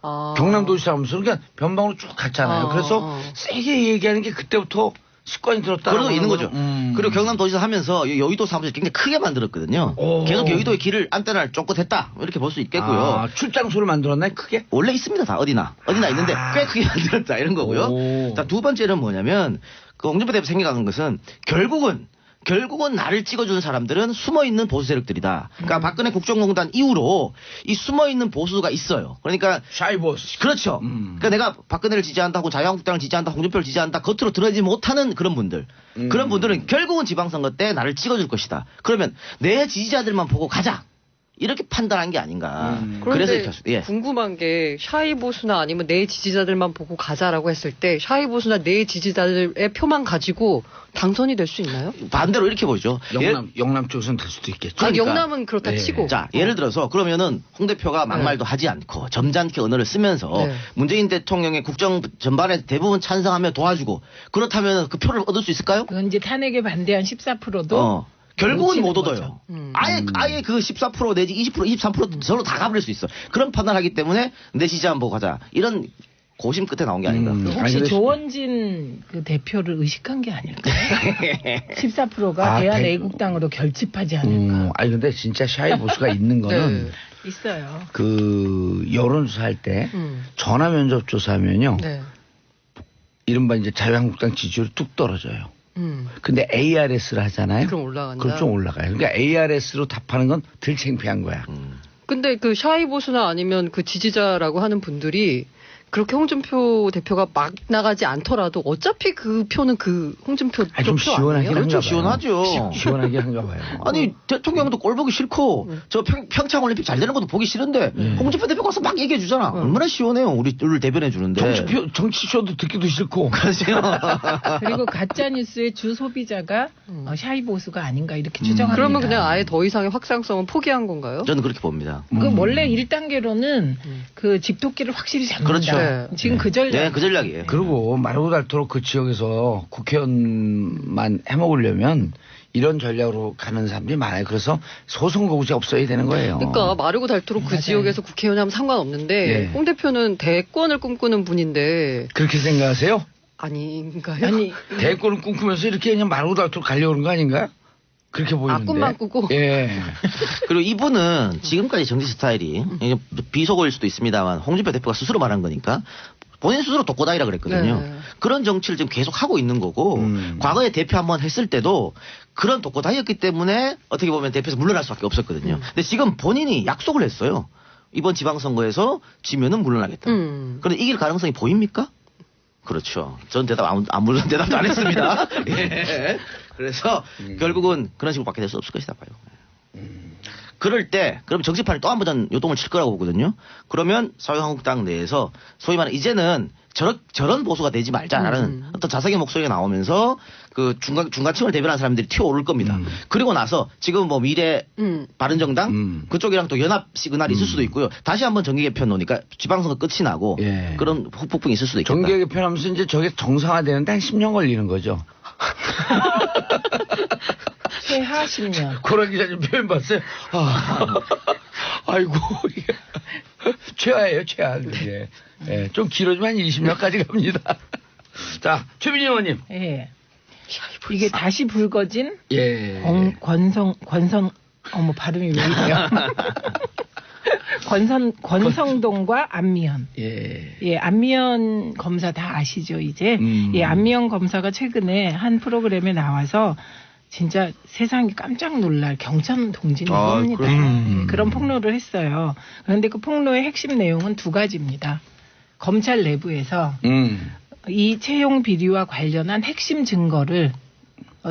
아. 경남도지사 하면서 그러니까 변방으로 쭉 갔잖아요. 그래서 세게 얘기하는 게 그때부터 습관이 들었다. 그래도 있는 거죠. 그리고 경남도지사 하면서 여의도 사무실 굉장히 크게 만들었거든요. 오. 계속 여의도의 길을 안테나를 쫓고 했다. 이렇게 볼 수 있겠고요. 아, 출장소를 만들었나요? 크게? 원래 있습니다. 다 어디나 있는데 꽤 크게 만들었다 이런 거고요. 오. 자, 두 번째는 뭐냐면 그 홍준표 대표 생각하는 것은 결국은 결국은 나를 찍어주는 사람들은 숨어있는 보수 세력들이다. 그러니까 박근혜 국정농단 이후로 이 숨어있는 보수가 있어요. 그러니까 샤이보스. 그렇죠. 그러니까 내가 박근혜를 지지한다 하고 자유한국당을 지지한다, 홍준표를 지지한다, 겉으로 드러내지 못하는 그런 분들. 그런 분들은 결국은 지방선거 때 나를 찍어줄 것이다. 그러면 내 지지자들만 보고 가자. 이렇게 판단한 게 아닌가. 그래서 그런데 이렇게 궁금한 게 샤이 보수나 아니면 내 지지자들만 보고 가자라고 했을 때 샤이 보수나 내 지지자들의 표만 가지고 당선이 될 수 있나요? 반대로 이렇게 보죠. 영남 쪽에서는 될 수도 있겠죠. 아, 그러니까. 영남은 그렇다 네. 치고. 자, 예를 들어서 그러면은 홍 대표가 막말도 하지 않고 점잖게 언어를 쓰면서 네. 문재인 대통령의 국정 전반에 대부분 찬성하며 도와주고 그렇다면 그 표를 얻을 수 있을까요? 그건 이제 탄핵에 반대한 14%도 결국은 못 놓치는 얻어요. 거죠. 아예 그 14% 내지 20%, 23% 서로 다 가버릴 수 있어. 그런 판단하기 때문에 내 지지 한번 보고 가자. 이런 고심 끝에 나온 게 아닌가. 혹시 아니, 조원진 그 대표를 의식한 게 아닐까요? 14%가 대한애국당으로 결집하지 않을까. 아니 근데 진짜 샤이보스가 있는 거는 네. 있어요. 그 여론조사 할 때 전화 면접 조사하면요. 네. 이른바 이제 자유한국당 지지율이 뚝 떨어져요. 근데 ARS를 하잖아요. 그럼 올라간다. 그럼 좀 올라가요. 그러니까 ARS로 답하는 건 덜 창피한 거야. 근데 그 샤이 보수나 아니면 그 지지자라고 하는 분들이 그렇게 홍준표 대표가 막 나가지 않더라도 어차피 그 표는 그 홍준표 좀 표 시원하게 아니에요? 그렇죠. 한가 봐요. 시원하죠. 시원하게 한가 봐요. 아니 대통령도 꼴 보기 싫고 저 평창올림픽 잘 되는 것도 보기 싫은데 홍준표 대표가 와서 막 얘기해 주잖아. 얼마나 시원해요. 우리를 대변해 주는데. 정치쇼도 듣기도 싫고. 그리고 가짜뉴스의 주 소비자가 샤이보수가 아닌가 이렇게 추정합니다. 그러면 그냥 아예 더 이상의 확장성은 포기한 건가요? 저는 그렇게 봅니다. 그 원래 1단계로는 그 집토끼를 확실히 잡는다. 그렇죠. 네. 지금 그 전략. 네, 그 전략이에요. 그리고 마르고 닳도록 그 지역에서 국회의원만 해먹으려면 이런 전략으로 가는 사람들이 많아요. 그래서 소선거구제 없어야 되는 거예요. 그러니까 마르고 닳도록 그 맞아요. 지역에서 국회의원 하면 상관없는데 예. 홍 대표는 대권을 꿈꾸는 분인데 그렇게 생각하세요? 아닌가요? 아니 대권을 꿈꾸면서 이렇게 그냥 마르고 닳도록 가려는 거 아닌가? 그렇게 보이는데. 꿈만 꾸고. 예. 그리고 이분은 지금까지 정치 스타일이 이게 비속어일 수도 있습니다만 홍준표 대표가 스스로 말한 거니까 본인 스스로 독고다이라 그랬거든요. 네. 그런 정치를 지금 계속 하고 있는 거고 과거에 대표 한번 했을 때도 그런 독고다이였기 때문에 어떻게 보면 대표에서 물러날 수밖에 없었거든요. 근데 지금 본인이 약속을 했어요. 이번 지방선거에서 지면은 물러나겠다. 그런데 이길 가능성이 보입니까? 그렇죠. 전 아무런 대답도 안 했습니다. 예. 그래서 결국은 그런 식으로 밖에 될 수 없을 것이다 봐요. 그럴 때 그럼 정치판이 또 한 번 요동을 칠 거라고 보거든요. 그러면 자유한국당 내에서 소위 말하는 이제는 저런 보수가 되지 말자라는 어떤 자석의 목소리가 나오면서 그 중간층을 대변하는 사람들이 튀어오를 겁니다. 그리고 나서 지금 뭐 미래 바른정당 그쪽이랑 또 연합 시그널이 있을 수도 있고요. 다시 한번 정계 개편 놓으니까 지방선거 끝이 나고 예. 그런 후폭풍이 있을 수도 있겠다. 정계 개편하면서 이제 저게 정상화되는데 한 10년 걸리는 거죠. 최하 10년. 고란 기자님 표현 봤어요? 아이고, 이게 최하예요, 최하. 그게. 예, 좀 길어지면 한 20년까지 갑니다. 자, 최민희 의원님. 예. 이게 다시 불거진 예. 권성 어머 발음이 왜 이래요? 권성동과 안미연. 예. 예, 안미연 검사 다 아시죠, 이제? 예, 안미연 검사가 최근에 한 프로그램에 나와서 진짜 세상이 깜짝 놀랄 경참 동진을 합니다. 예, 그런 폭로를 했어요. 그런데 그 폭로의 핵심 내용은 두 가지입니다. 검찰 내부에서 이 채용 비리와 관련한 핵심 증거를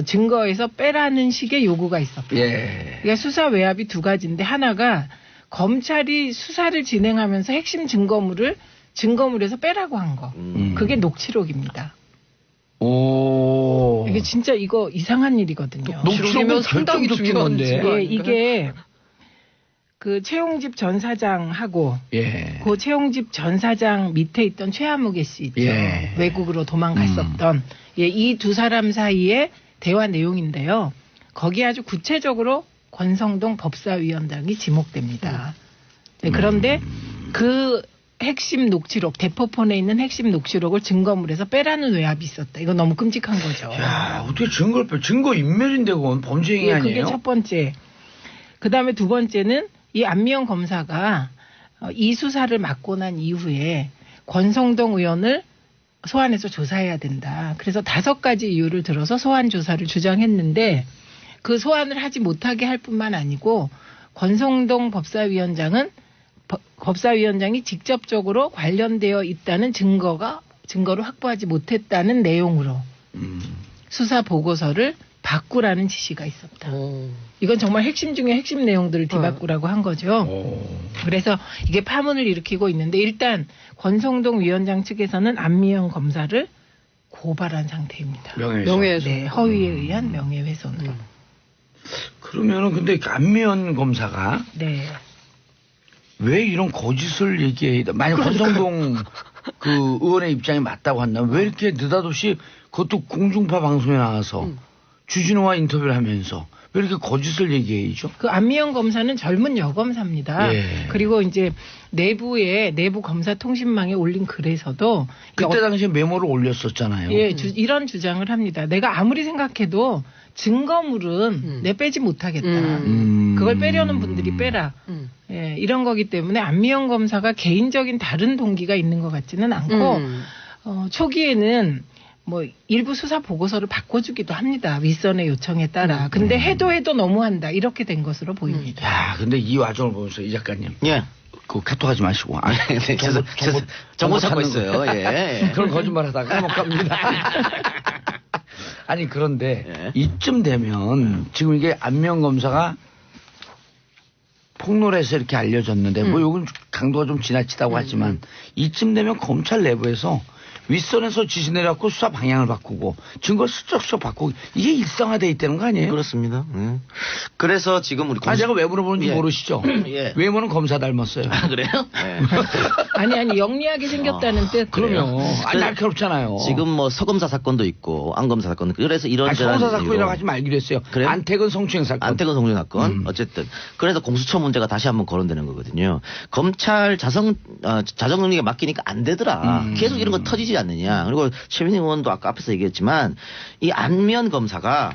증거에서 빼라는 식의 요구가 있었다. 예. 그러니까 수사 외압이 두 가지인데 하나가 검찰이 수사를 진행하면서 핵심 증거물에서 빼라고 한 거. 그게 녹취록입니다. 오. 이게 진짜 이거 이상한 일이거든요. 녹취록이면 상당히 결정적인 중요한 건데. 증거 예, 아닌가요? 이게 그 최용집 전 사장하고 예. 그 최용집 전 사장 밑에 있던 최하무개 씨 있죠. 예. 외국으로 도망갔었던 예, 이 두 사람 사이의 대화 내용인데요. 거기에 아주 구체적으로 권성동 법사위원장이 지목됩니다. 네, 그런데 그 핵심 녹취록, 대포폰에 있는 핵심 녹취록을 증거물에서 빼라는 외압이 있었다. 이거 너무 끔찍한 거죠. 야, 어떻게 증거를 빼? 증거 인멸인데 그건 범죄 행위 예, 아니에요? 그게 첫 번째. 그 다음에 두 번째는 이 안미연 검사가 이 수사를 맡고 난 이후에 권성동 의원을 소환해서 조사해야 된다. 그래서 5가지 이유를 들어서 소환 조사를 주장했는데 그 소환을 하지 못하게 할 뿐만 아니고 권성동 법사위원장은 법사위원장이 직접적으로 관련되어 있다는 증거를 확보하지 못했다는 내용으로 수사 보고서를 바꾸라는 지시가 있었다. 이건 정말 핵심 중에 핵심 내용들을 뒤바꾸라고 한 거죠. 그래서 이게 파문을 일으키고 있는데 일단 권성동 위원장 측에서는 안미영 검사를 고발한 상태입니다. 명예훼손. 네, 허위에 의한 명예훼손으로. 그러면은 근데 안미연 검사가 네. 왜 이런 거짓을 얘기해? 만약 권성동 그 의원의 입장이 맞다고 한다면 왜 이렇게 느닷없이 그것도 공중파 방송에 나와서 주진우와 인터뷰를 하면서 왜 이렇게 거짓을 얘기해죠? 그 안미영 검사는 젊은 여검사입니다. 예. 그리고 이제 내부 검사 통신망에 올린 글에서도 그때 당시에 메모를 올렸었잖아요. 예, 이런 주장을 합니다. 내가 아무리 생각해도 증거물은 내 빼지 못하겠다. 그걸 빼려는 분들이 빼라. 예, 이런 거기 때문에 안미영 검사가 개인적인 다른 동기가 있는 것 같지는 않고 초기에는 뭐 일부 수사 보고서를 바꿔주기도 합니다. 윗선의 요청에 따라. 근데 해도 너무한다. 이렇게 된 것으로 보입니다. 야, 근데 이 와중을 보면서 이 작가님. 예. 그 카톡하지 마시고. 네, 정보 찾고 있어요. 예. 그런 거짓말 하다가 못 갑니다. 아니 그런데 예. 이쯤 되면 지금 이게 안명 검사가 폭로해서 이렇게 알려졌는데 뭐 요건 강도가 좀 지나치다고 하지만 이쯤 되면 검찰 내부에서 윗선에서 지시 내려갖고 수사 방향을 바꾸고 증거를 슬쩍슬쩍 바꾸고 이게 일상화돼 있다는 거 아니에요? 그렇습니다. 그래서 지금 우리 제가 왜 물어보는지 예. 모르시죠? 예. 외모는 검사 닮았어요. 아, 그래요? 네. 아니 영리하게 생겼다는 뜻. 그럼요. 아니 날카롭잖아요. 지금 뭐 서검사 사건도 있고 안검사 사건도 있고 그래서 이런저런 서검사 사건이라고 이유로 하지 말기로 했어요. 그래요? 안태근 성추행 사건. 안태근 성추행 사건 어쨌든 그래서 공수처 문제가 다시 한번 거론되는 거거든요. 검찰 자정 정리가 맡기니까 안 되더라. 계속 이런 거 터지지 않느냐. 그리고 최민희 의원도 아까 앞에서 얘기했지만 이 안면 검사가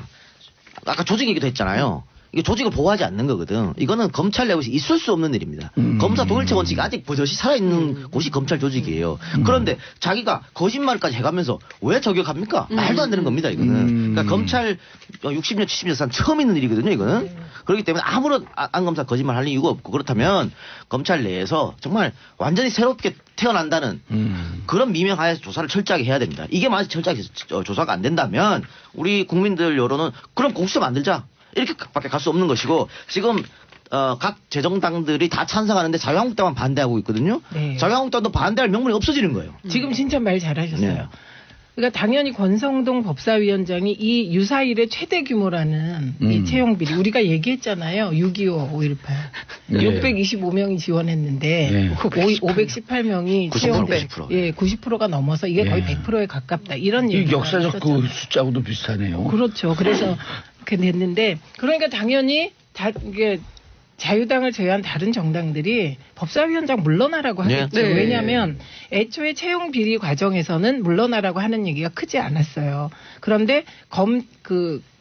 아까 조직 얘기도 했잖아요. 이게 조직을 보호하지 않는 거거든. 이거는 검찰 내부에서 있을 수 없는 일입니다. 검사 동일체 원칙이 아직 버젓이 살아있는 곳이 검찰 조직이에요. 그런데 자기가 거짓말까지 해가면서 왜 저격합니까? 말도 안 되는 겁니다. 이거는. 그러니까 검찰 60년 70년 산 처음 있는 일이거든요. 이거는. 그렇기 때문에 아무런 안 검사 거짓말 할 이유가 없고 그렇다면 검찰 내에서 정말 완전히 새롭게 태어난다는 그런 미명하에 조사를 철저하게 해야 됩니다. 이게 만약 철저하게 조사가 안 된다면 우리 국민들 여론은 그럼 공수처 만들자. 이렇게밖에 갈 수 없는 것이고 지금 각 재정당들이 다 찬성하는데 자유한국당만 반대하고 있거든요. 네. 자유한국당도 반대할 명분이 없어지는 거예요. 지금 진짜 말 잘하셨어요. 네. 그러니까 당연히 권성동 법사위원장이 이 유사일의 최대 규모라는 이 채용 비리 우리가 얘기했잖아요. 6.25, 5.18 네. 625명이 지원했는데 네. 518명이 90%, 채용돼 90%. 예, 90%가 넘어서 이게 거의 100%에 가깝다. 이런 이 얘기가 역사적 그 있었잖아요. 숫자하고도 비슷하네요. 그렇죠. 그래서 그렇게 됐는데 그러니까 당연히 이게 자유당을 제외한 다른 정당들이 법사위원장 물러나라고 하겠죠. 네. 왜냐하면 애초에 채용 비리 과정에서는 물러나라고 하는 얘기가 크지 않았어요. 그런데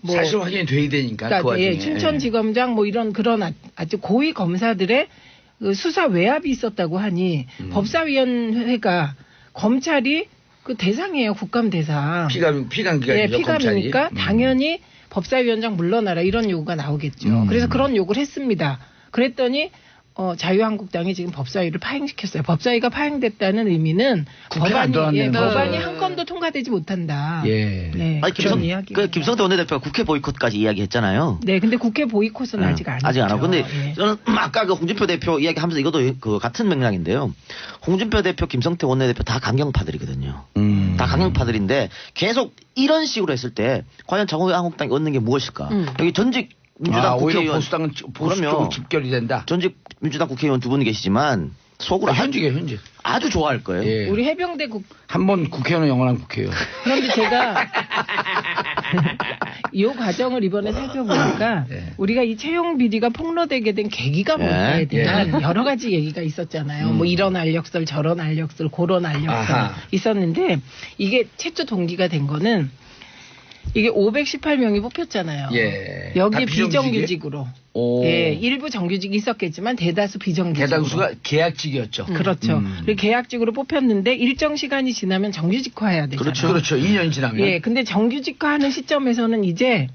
사실 확인이 돼야 되니까 그 그러니까 와중에. 춘천지검장 뭐 이런 그런 아주 고위 검사들의 그 수사 외압이 있었다고 하니 법사위원회가 검찰이 그 대상이에요. 국감 대상. 피감기관이죠. 네, 피감이니까 검찰이. 당연히 법사위원장 물러나라 이런 요구가 나오겠죠. 그래서 그런 요구를 했습니다. 그랬더니 자유한국당이 지금 법사위를 파행시켰어요. 법사위가 파행됐다는 의미는 국회가 안 돌아가는 거죠. 법안이 한 건도 통과되지 못한다. 예. 네, 아니 그런 이야기. 김성태 원내대표가 국회 보이콧까지 이야기했잖아요. 네, 근데 국회 보이콧은 아직 안 했죠. 아직 안 하고. 근데 예. 저는 아까 그 홍준표 대표 이야기하면서 이것도 그 같은 맥락인데요. 홍준표 대표, 김성태 원내대표 다 강경파들이거든요. 다 강경파들인데 계속 이런 식으로 했을 때 과연 자유한국당이 얻는 게 무엇일까? 여기 전직 민주당 오히려 국회의원 보수당은 보수 쪽으로 집결이 된다. 전직 민주당 국회의원 두 분 계시지만 속으로 현직. 아주 좋아할 거예요. 예. 우리 해병대 한번 국회의원은 영원한 국회의원. 그런데 제가 이 과정을 이번에 살펴보니까 네. 우리가 이 채용 비리가 폭로되게 된 계기가 뭘까에 대한 여러 가지 얘기가 있었잖아요. 뭐 이런 알력설, 저런 알력설, 그런 알력설 아하. 있었는데 이게 최초 동기가 된 거는 이게 518명이 뽑혔잖아요. 예. 여기에 다 비정규직이에요? 비정규직으로. 오. 예, 일부 정규직이 있었겠지만 대다수 비정규직으로. 대다수가 계약직이었죠. 그렇죠. 그리고 계약직으로 뽑혔는데 일정 시간이 지나면 정규직화해야 되잖아요. 그렇죠. 2년 지나면. 예, 근데 정규직화하는 시점에서는 이제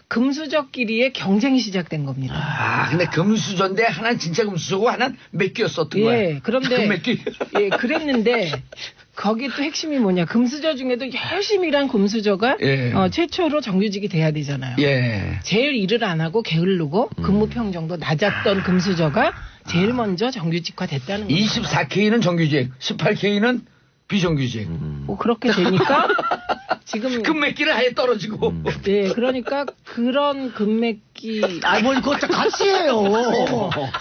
금수저끼리의 경쟁이 시작된 겁니다. 아, 근데 금수저인데 하나는 진짜 금수저고 하나는 메끼였어 어떤 거야? 예, 그런데 금메끼. 예, 그랬는데 거기 또 핵심이 뭐냐? 금수저 중에도 열심히 일한 금수저가 예. 최초로 정규직이 돼야 되잖아요. 예. 제일 일을 안 하고 게으르고 근무평 정도 낮았던 금수저가 제일 먼저 정규직화 됐다는 거죠. 24K는 정규직, 18K는 비정규직. 뭐 그렇게 되니까 지금 금메끼는 아예 떨어지고. 네, 그러니까 그런 금맥기 뭘 그거 같이 해요.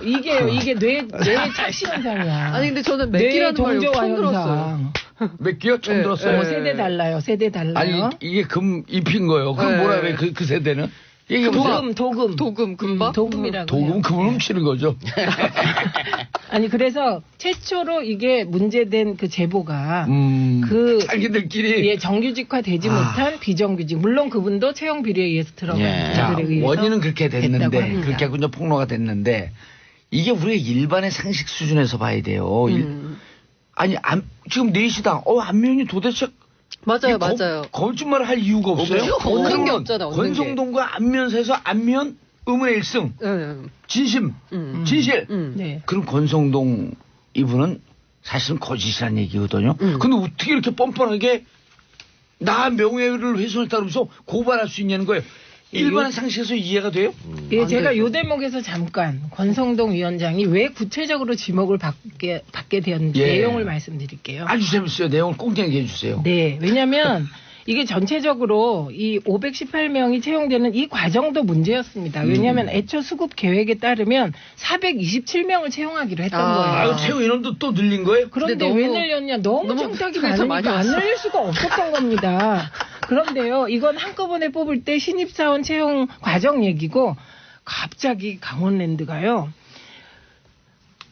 이게 뇌 착시 현상이야. 아니 근데 저는 뇌 맥기라는 말 동조화 처음 들었어요. 현상. 메끼요? 처음 네, 들었어요. 세대 달라요. 세대 달라요. 아니 이게 금 입힌 거예요. 그럼 네. 뭐라 그래 그 세대는? 이게 무슨 도금 금박? 도금이라고. 도금 금을 훔치는 거죠. 아니 그래서 최초로 이게 문제된 그 제보가 자기들끼리 예, 정규직화 되지 못한 비정규직. 물론 그분도 채용 비리에 의해서 들어간 예. 자, 분들에 의해서 원인은 그렇게 됐다고 됐는데 합니다. 그렇게 하고 이제 폭로가 됐는데 이게 우리가 일반의 상식 수준에서 봐야 돼요. 아니 지금 넷이다. 안면이 도대체 맞아요, 맞아요. 거짓말을 할 이유가 없어요. 없는 게 그러면 없잖아, 없는 권성동과 안면 사이에서 안면 의문의 1승 네. 진심 진실. 네. 그럼 권성동 이분은 사실은 거짓이라는 얘기거든요. 근데 어떻게 이렇게 뻔뻔하게 나 명예를 훼손했다면서 고발할 수 있냐는 거예요. 일반의 상식에서 이해가 돼요? 예, 제가 요 대목에서 잠깐 권성동 위원장이 왜 구체적으로 지목을 받게 되었는지 예. 내용을 말씀드릴게요. 아주 재밌어요. 내용을 꼭 얘기해 주세요. 네, 왜냐하면 이게 전체적으로 이 518명이 채용되는 이 과정도 문제였습니다. 왜냐하면 애초 수급 계획에 따르면 427명을 채용하기로 했던 거예요. 아유, 채용 인원도 또 늘린 거예요? 그런데 근데 왜 너무- 늘렸냐? 너무 너무 청탁이 그래서 많이 많으니까 안 왔어. 늘릴 수가 없었던 겁니다. 그런데요, 이건 한꺼번에 뽑을 때 신입사원 채용 과정 얘기고 갑자기 강원랜드가요.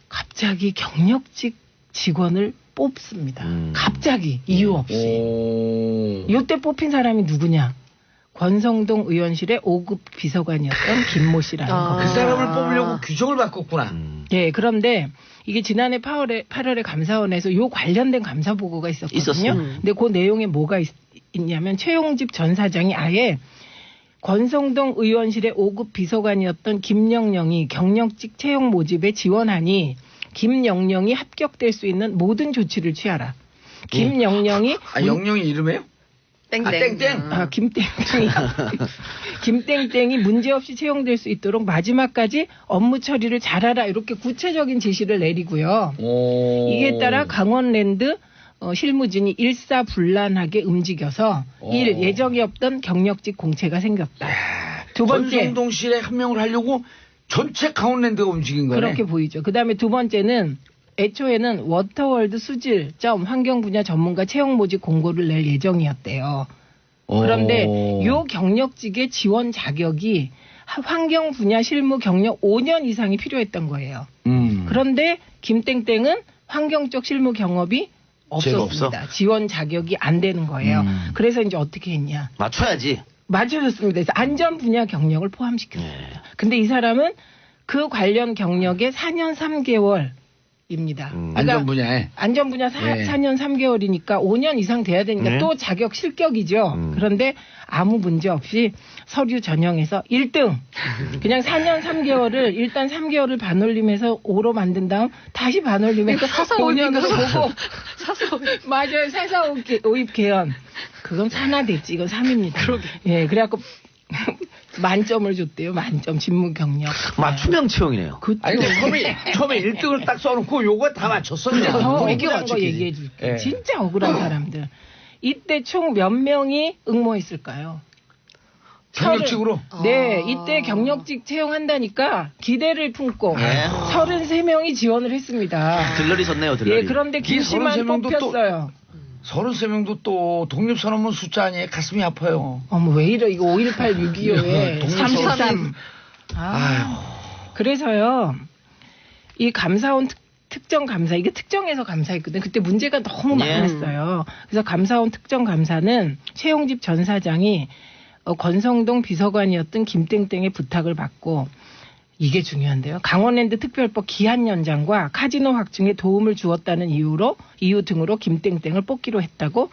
갑자기 경력직 직원을 뽑습니다. 갑자기 이유 없이. 요때 뽑힌 사람이 누구냐? 권성동 의원실의 5급 비서관이었던 김모 씨라는 아. 그 사람을 뽑으려고 규정을 바꿨구나. 네, 그런데 이게 지난해 8월에 감사원에서 요 관련된 감사 보고가 있었거든요. 있었어요. 근데 그 내용에 뭐가 있냐면 최용집 전 사장이 아예 권성동 의원실의 5급 비서관이었던 김영령이 경력직 채용 모집에 지원하니 김영령이 합격될 수 있는 모든 조치를 취하라. 김영령이 영령이 이름이에요? 땡땡. 땡땡. 김땡땡이 문제없이 채용될 수 있도록 마지막까지 업무 처리를 잘하라 이렇게 구체적인 지시를 내리고요. 이에 따라 강원랜드 실무진이 일사불란하게 움직여서 예정이 없던 경력직 공채가 생겼다. 두 번째. 권성동실에 합명을 하려고 전체 강원랜드가 움직인 거네. 그렇게 보이죠. 그다음에 두 번째는 애초에는 워터월드 수질점 환경 분야 전문가 채용 모집 공고를 낼 예정이었대요. 그런데 요 경력직의 지원 자격이 환경 분야 실무 경력 5년 이상이 필요했던 거예요. 그런데 김땡땡은 환경 쪽 실무 경험이 없었습니다. 지원 자격이 안 되는 거예요. 그래서 이제 어떻게 했냐? 맞춰야지. 맞춰줬습니다. 그래서 안전 분야 경력을 포함시켰습니다. 근데 이 사람은 그 관련 경력에 4년 3개월입니다. 안전 분야에. 안전 분야 4년 3개월이니까 5년 이상 돼야 되니까 네. 또 자격 실격이죠. 그런데 아무 문제 없이 서류 전형에서 1등. 그냥 4년 3개월을 일단 3개월을 반올림해서 5로 만든 다음 다시 반올림해서 5년으로 보고 맞아요. 445입 개연. 그건 4나 됐지. 이건 3입니다. 예, 그래갖고 만점을 줬대요. 만점 직무 경력. 맞춤형 채용이네요. 아니, 근데 처음에 1등을 딱 써놓고 요거 다 맞췄어. 그냥. 더 뭐 억울한 거 얘기해 줄게요. 예. 진짜 억울한 사람들. 이때 총 몇 명이 응모했을까요? 경력직으로. 네, 이때 경력직 채용한다니까 기대를 품고 네. 33명이 지원을 했습니다. 들러리 섰네요, 들러리. 예, 그런데 김씨만 33명도 또- 뽑혔어요. 33명도 또 독립선언문 숫자 아니에요. 가슴이 아파요. 어머, 왜 이래? 이거 5.18 6.25에 독립선언. 33. 그래서요, 이 감사원 특정 감사, 이게 특정해서 감사했거든요. 그때 문제가 너무 예. 많았어요. 그래서 감사원 특정 감사는 최용집 전 사장이 권성동 비서관이었던 김땡땡의 부탁을 받고 이게 중요한데요. 강원랜드 특별법 기한 연장과 카지노 확충에 도움을 주었다는 이유 등으로 김땡땡을 뽑기로 했다고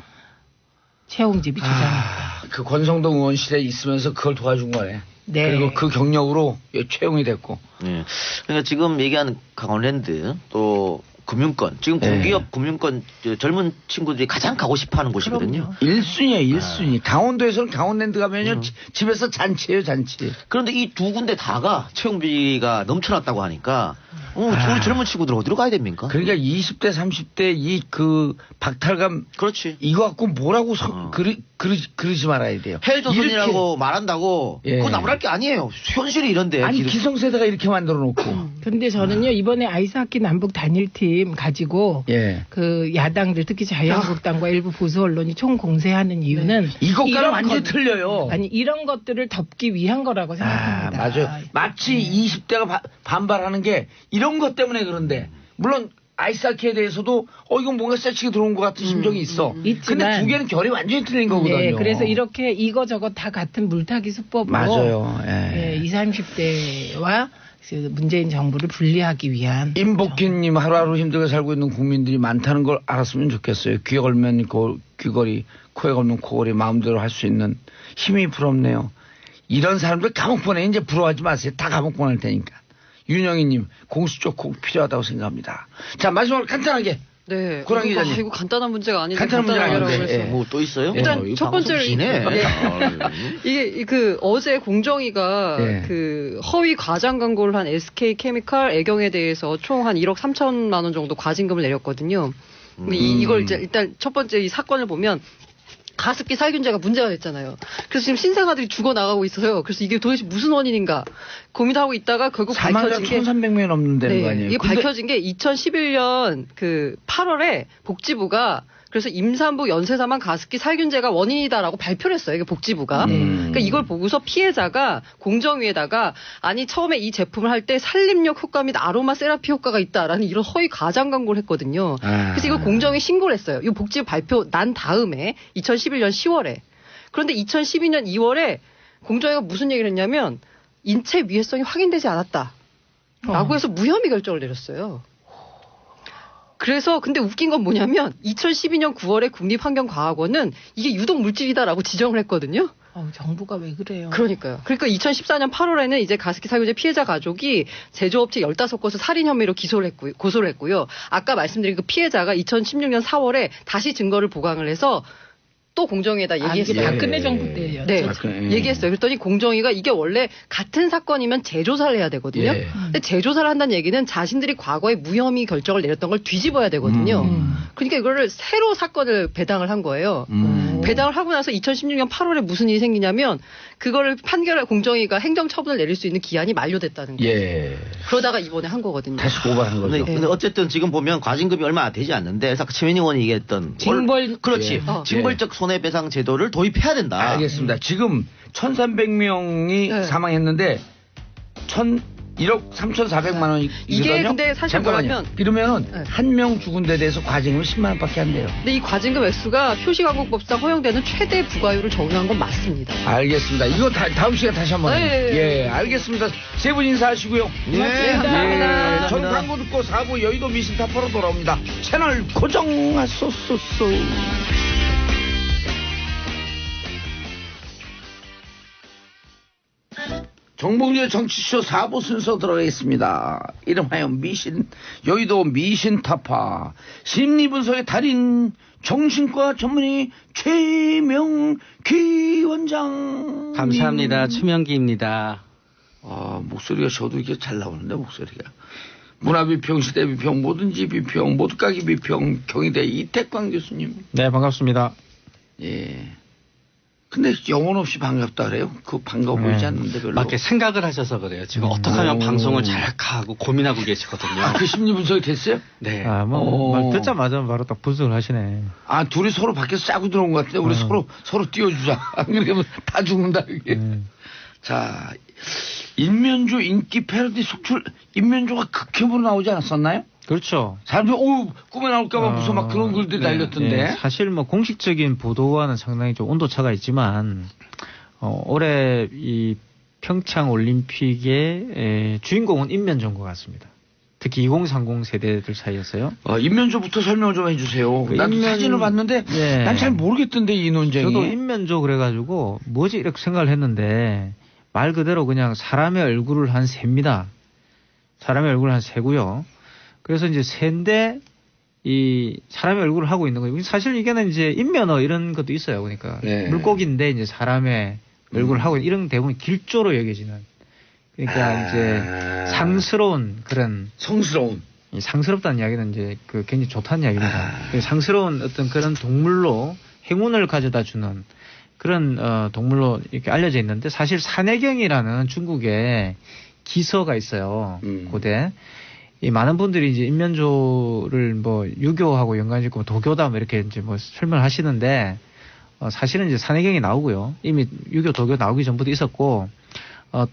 최용집이 주장합니다. 그 권성동 의원실에 있으면서 그걸 도와준 거네. 네. 그리고 그 경력으로 채용이 됐고. 예. 그러니까 지금 얘기하는 강원랜드 또 금융권 지금 네. 공기업 금융권 젊은 친구들이 가장 가고 싶어하는 곳이거든요. 1순위에 1순위. 강원도에서는 강원랜드 가면요 집에서 잔치예요 잔치. 그런데 이 두 군데 다가 채용비가 넘쳐났다고 하니까 우리 젊은 친구들 어디로 가야 됩니까? 그러니까 20대 30대 이 그 박탈감 그렇지. 이거 갖고 뭐라고 그러지 말아야 돼요. 헬조선이라고 말한다고 예. 그거 나무랄 게 아니에요. 현실이 이런데. 아니 지금. 기성세대가 이렇게 만들어 놓고. 근데 저는요 이번에 아이스하키 남북 단일팀 가지고 예. 그 야당들 특히 자유한국당과 일부 보수 언론이 총 공세하는 이유는 이것과는 이런 완전히 것- 틀려요. 아니 이런 것들을 덮기 위한 거라고 생각합니다. 맞아요. 마치 20대가 반발하는 게 이런 것 때문에 그런데 물론 아이스하키에 대해서도 이건 뭔가 세치게 들어온 것 같은 심정이 있어. 근데 있지만- 두 개는 결이 완전히 틀린 거거든요. 네, 그래서 이렇게 이거저거 다 같은 물타기 수법으로 맞아요. 예. 20, 30대와 문재인 정부를 분리하기 위한 임복희님 하루하루 힘들게 살고 있는 국민들이 많다는 걸 알았으면 좋겠어요. 귀에 걸면 귀걸이, 코에 걸면 코걸이 마음대로 할 수 있는 힘이 부럽네요. 이런 사람들 감옥 보내 이제 부러워하지 마세요. 다 감옥 보낼 테니까. 윤영희님 공수처 꼭 필요하다고 생각합니다. 자 마지막으로 간단하게 네. 고랑 기자님. 이거 간단한 문제가 아닌데 간단한 문제가 간단하게 아닌데, 하라고 예. 그랬어요. 뭐 또 있어요? 일단 이거 첫 방송 번째로 기네. 네. 아, 이게 그 어제 공정위가 네. 그 허위 과장 광고를 한 SK 케미칼 애경에 대해서 총 한 1억 3천만 원 정도 과징금을 내렸거든요. 근데 이걸 이제 일단 첫 번째 이 사건을 보면 가습기 살균제가 문제가 됐잖아요. 그래서 지금 신생아들이 죽어나가고 있어요. 그래서 이게 도대체 무슨 원인인가 고민하고 있다가 결국 사망자 밝혀진 게 1,300명이 넘는다는 거 아니에요? 이게 근데 밝혀진 게 2011년 그 8월에 복지부가 그래서 임산부 연쇄사망 가습기 살균제가 원인이다라고 발표를 했어요. 이게 복지부가. 그러니까 이걸 보고서 피해자가 공정위에다가 아니 처음에 이 제품을 할 때 살림력 효과 및 아로마 세라피 효과가 있다라는 이런 허위 과장 광고를 했거든요. 그래서 이걸 공정위에 신고를 했어요. 이 복지부 발표 난 다음에 2011년 10월에. 그런데 2012년 2월에 공정위가 무슨 얘기를 했냐면 인체 위해성이 확인되지 않았다라고 해서 무혐의 결정을 내렸어요. 그래서 근데 웃긴 건 뭐냐면 2012년 9월에 국립환경과학원은 이게 유독 물질이다라고 지정을 했거든요. 정부가 왜 그래요? 그러니까요. 그러니까 2014년 8월에는 이제 가습기 살균제 피해자 가족이 제조업체 15곳을 살인 혐의로 고소를 했고요. 아까 말씀드린 그 피해자가 2016년 4월에 다시 증거를 보강을 해서 또 공정위에다 얘기했어요. 이게 박근혜 정부 때였죠. 네, 박근혜. 얘기했어요. 그랬더니 공정위가 이게 원래 같은 사건이면 재조사를 해야 되거든요. 예. 근데 재조사를 한다는 얘기는 자신들이 과거에 무혐의 결정을 내렸던 걸 뒤집어야 되거든요. 그러니까 이거를 새로 사건을 배당을 한 거예요. 배당을 하고 나서 2016년 8월에 무슨 일이 생기냐면 그거를 판결할 공정위가 행정처분을 내릴 수 있는 기한이 만료됐다는 거예요. 예. 그러다가 이번에 한 거거든요. 다시 고발한 거죠. 근데 어쨌든 지금 보면 과징금이 얼마 되지 않는데 그래서 아까 최민희 의원이 얘기했던 그렇지. 예. 징벌적 손해배상 제도를 도입해야 된다. 알겠습니다. 지금 1,300명이 네. 사망했는데 1억 3,400만 원이거든요. 이게 근데 사실 뭐냐면 이러면은 네. 한 명 죽은 데 대해서 과징금이 10만 원밖에 안 돼요. 근데 이 과징금 액수가 표시광고법상 허용되는 최대 부과율을 적용한 건 맞습니다. 알겠습니다. 이거 다음 시간에 다시 한번. 네. 예, 알겠습니다. 세 분 인사하시고요. 네, 감사합니다. 저는 광고 듣고 4부 여의도 미신타파로 돌아옵니다. 채널 고정하소서. 정봉주의 정치쇼 4부 순서 들어가겠습니다. 이름하여 여의도 미신타파 심리분석의 달인 정신과 전문의 최명기 원장. 감사합니다. 최명기입니다. 목소리가 저도 이게 잘 나오는데 목소리가. 문화비평, 시대비평, 뭐든지 비평, 모두까기 비평, 경희대 이택광 교수님. 네, 반갑습니다. 예. 근데 영혼 없이 반갑다 그래요? 그 반가워 보이지 않는데 별로. 막 이렇게 생각을 하셔서 그래요. 지금 어떻게 하면 방송을 잘 하고 고민하고 계시거든요. 그 심리 분석이 됐어요? 네. 말 듣자마자 바로 딱 분석을 하시네. 둘이 서로 밖에서 짜고 들어온 것 같은데 우리 서로 띄워주자. 안 그러면 다 죽는다 이게. 자, 인면조 인기 패러디 속출 인면조가 극혐으로 나오지 않았었나요? 그렇죠. 사람들이 꿈에 나올까봐 무서워 막 그런 글들이 달렸던데. 네, 사실 공식적인 보도와는 상당히 좀 온도차가 있지만 올해 이 평창 올림픽의 주인공은 인면조인 것 같습니다. 특히 2030 세대들 사이였어요. 인면조부터 설명을 좀 해주세요. 난 사진을 봤는데 네. 난 잘 모르겠던데 이 논쟁이. 저도 인면조 그래가지고 뭐지 이렇게 생각을 했는데 말 그대로 그냥 사람의 얼굴을 한 새입니다. 사람의 얼굴을 한 새고요. 그래서 이제 새인데 이 사람의 얼굴을 하고 있는 거예요. 사실 이게는 이제 인면어 이런 것도 있어요. 그러니까 네. 물고기인데 이제 사람의 얼굴을 하고 있는 이런 대부분 길조로 여겨지는 그러니까 이제 상스러운 그런 성스러운. 이 상스럽다는 이야기는 이제 그 굉장히 좋다는 이야기입니다. 상스러운 어떤 그런 동물로 행운을 가져다 주는 그런 동물로 이렇게 알려져 있는데 사실 산해경이라는 중국의 기서가 있어요. 고대. 이 많은 분들이 이제 인면조를 뭐 유교하고 연관이 있고 도교다 뭐 이렇게 이제 뭐 설명을 하시는데 사실은 이제 산해경이 나오고요. 이미 유교 도교 나오기 전부터 있었고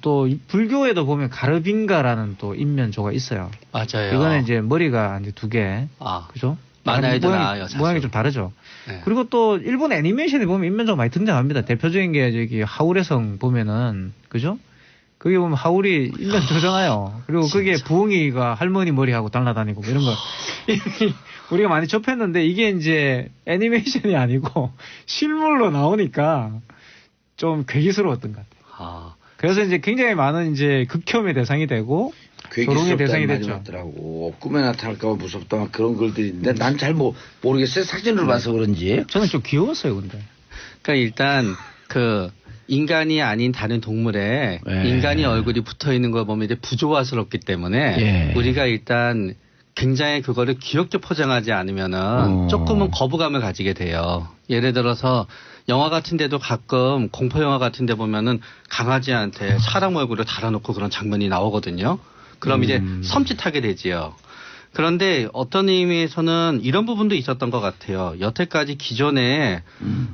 또 불교에도 보면 가르빈가라는 또 인면조가 있어요. 맞아요. 이거는 이제 머리가 이제 2개. 아, 그죠? 만화에도 나와요. 사실. 모양이 좀 다르죠. 네. 그리고 또 일본 애니메이션에 보면 인면조가 많이 등장합니다. 대표적인 게 저기 하울의 성 보면은 그죠? 거기 보면 하울이 인면조잖아요. 그리고 그게 부엉이가 할머니 머리하고 달라다니고 뭐 이런 거 우리가 많이 접했는데 이게 이제 애니메이션이 아니고 실물로 나오니까 좀 괴기스러웠던 것 같아요. 아, 그래서 이제 굉장히 많은 이제 극혐의 대상이 되고 조롱의 대상이 됐죠. 맞더라고. 꿈에 나타날까봐 무섭다 막 그런 글들이 있는데 난 잘 모르겠어요. 사진을 봐서 그런지. 저는 좀 귀여웠어요, 근데. 그러니까 일단 그 인간이 아닌 다른 동물에 네. 인간이 얼굴이 붙어 있는 걸 보면 이제 부조화스럽기 때문에 예. 우리가 일단 굉장히 그거를 귀엽게 포장하지 않으면은 조금은 거부감을 가지게 돼요. 예를 들어서 영화 같은 데도 가끔 공포 영화 같은 데 보면은 강아지한테 사람 얼굴을 달아놓고 그런 장면이 나오거든요. 그럼 이제 섬찟하게 되지요. 그런데 어떤 의미에서는 이런 부분도 있었던 것 같아요. 여태까지 기존에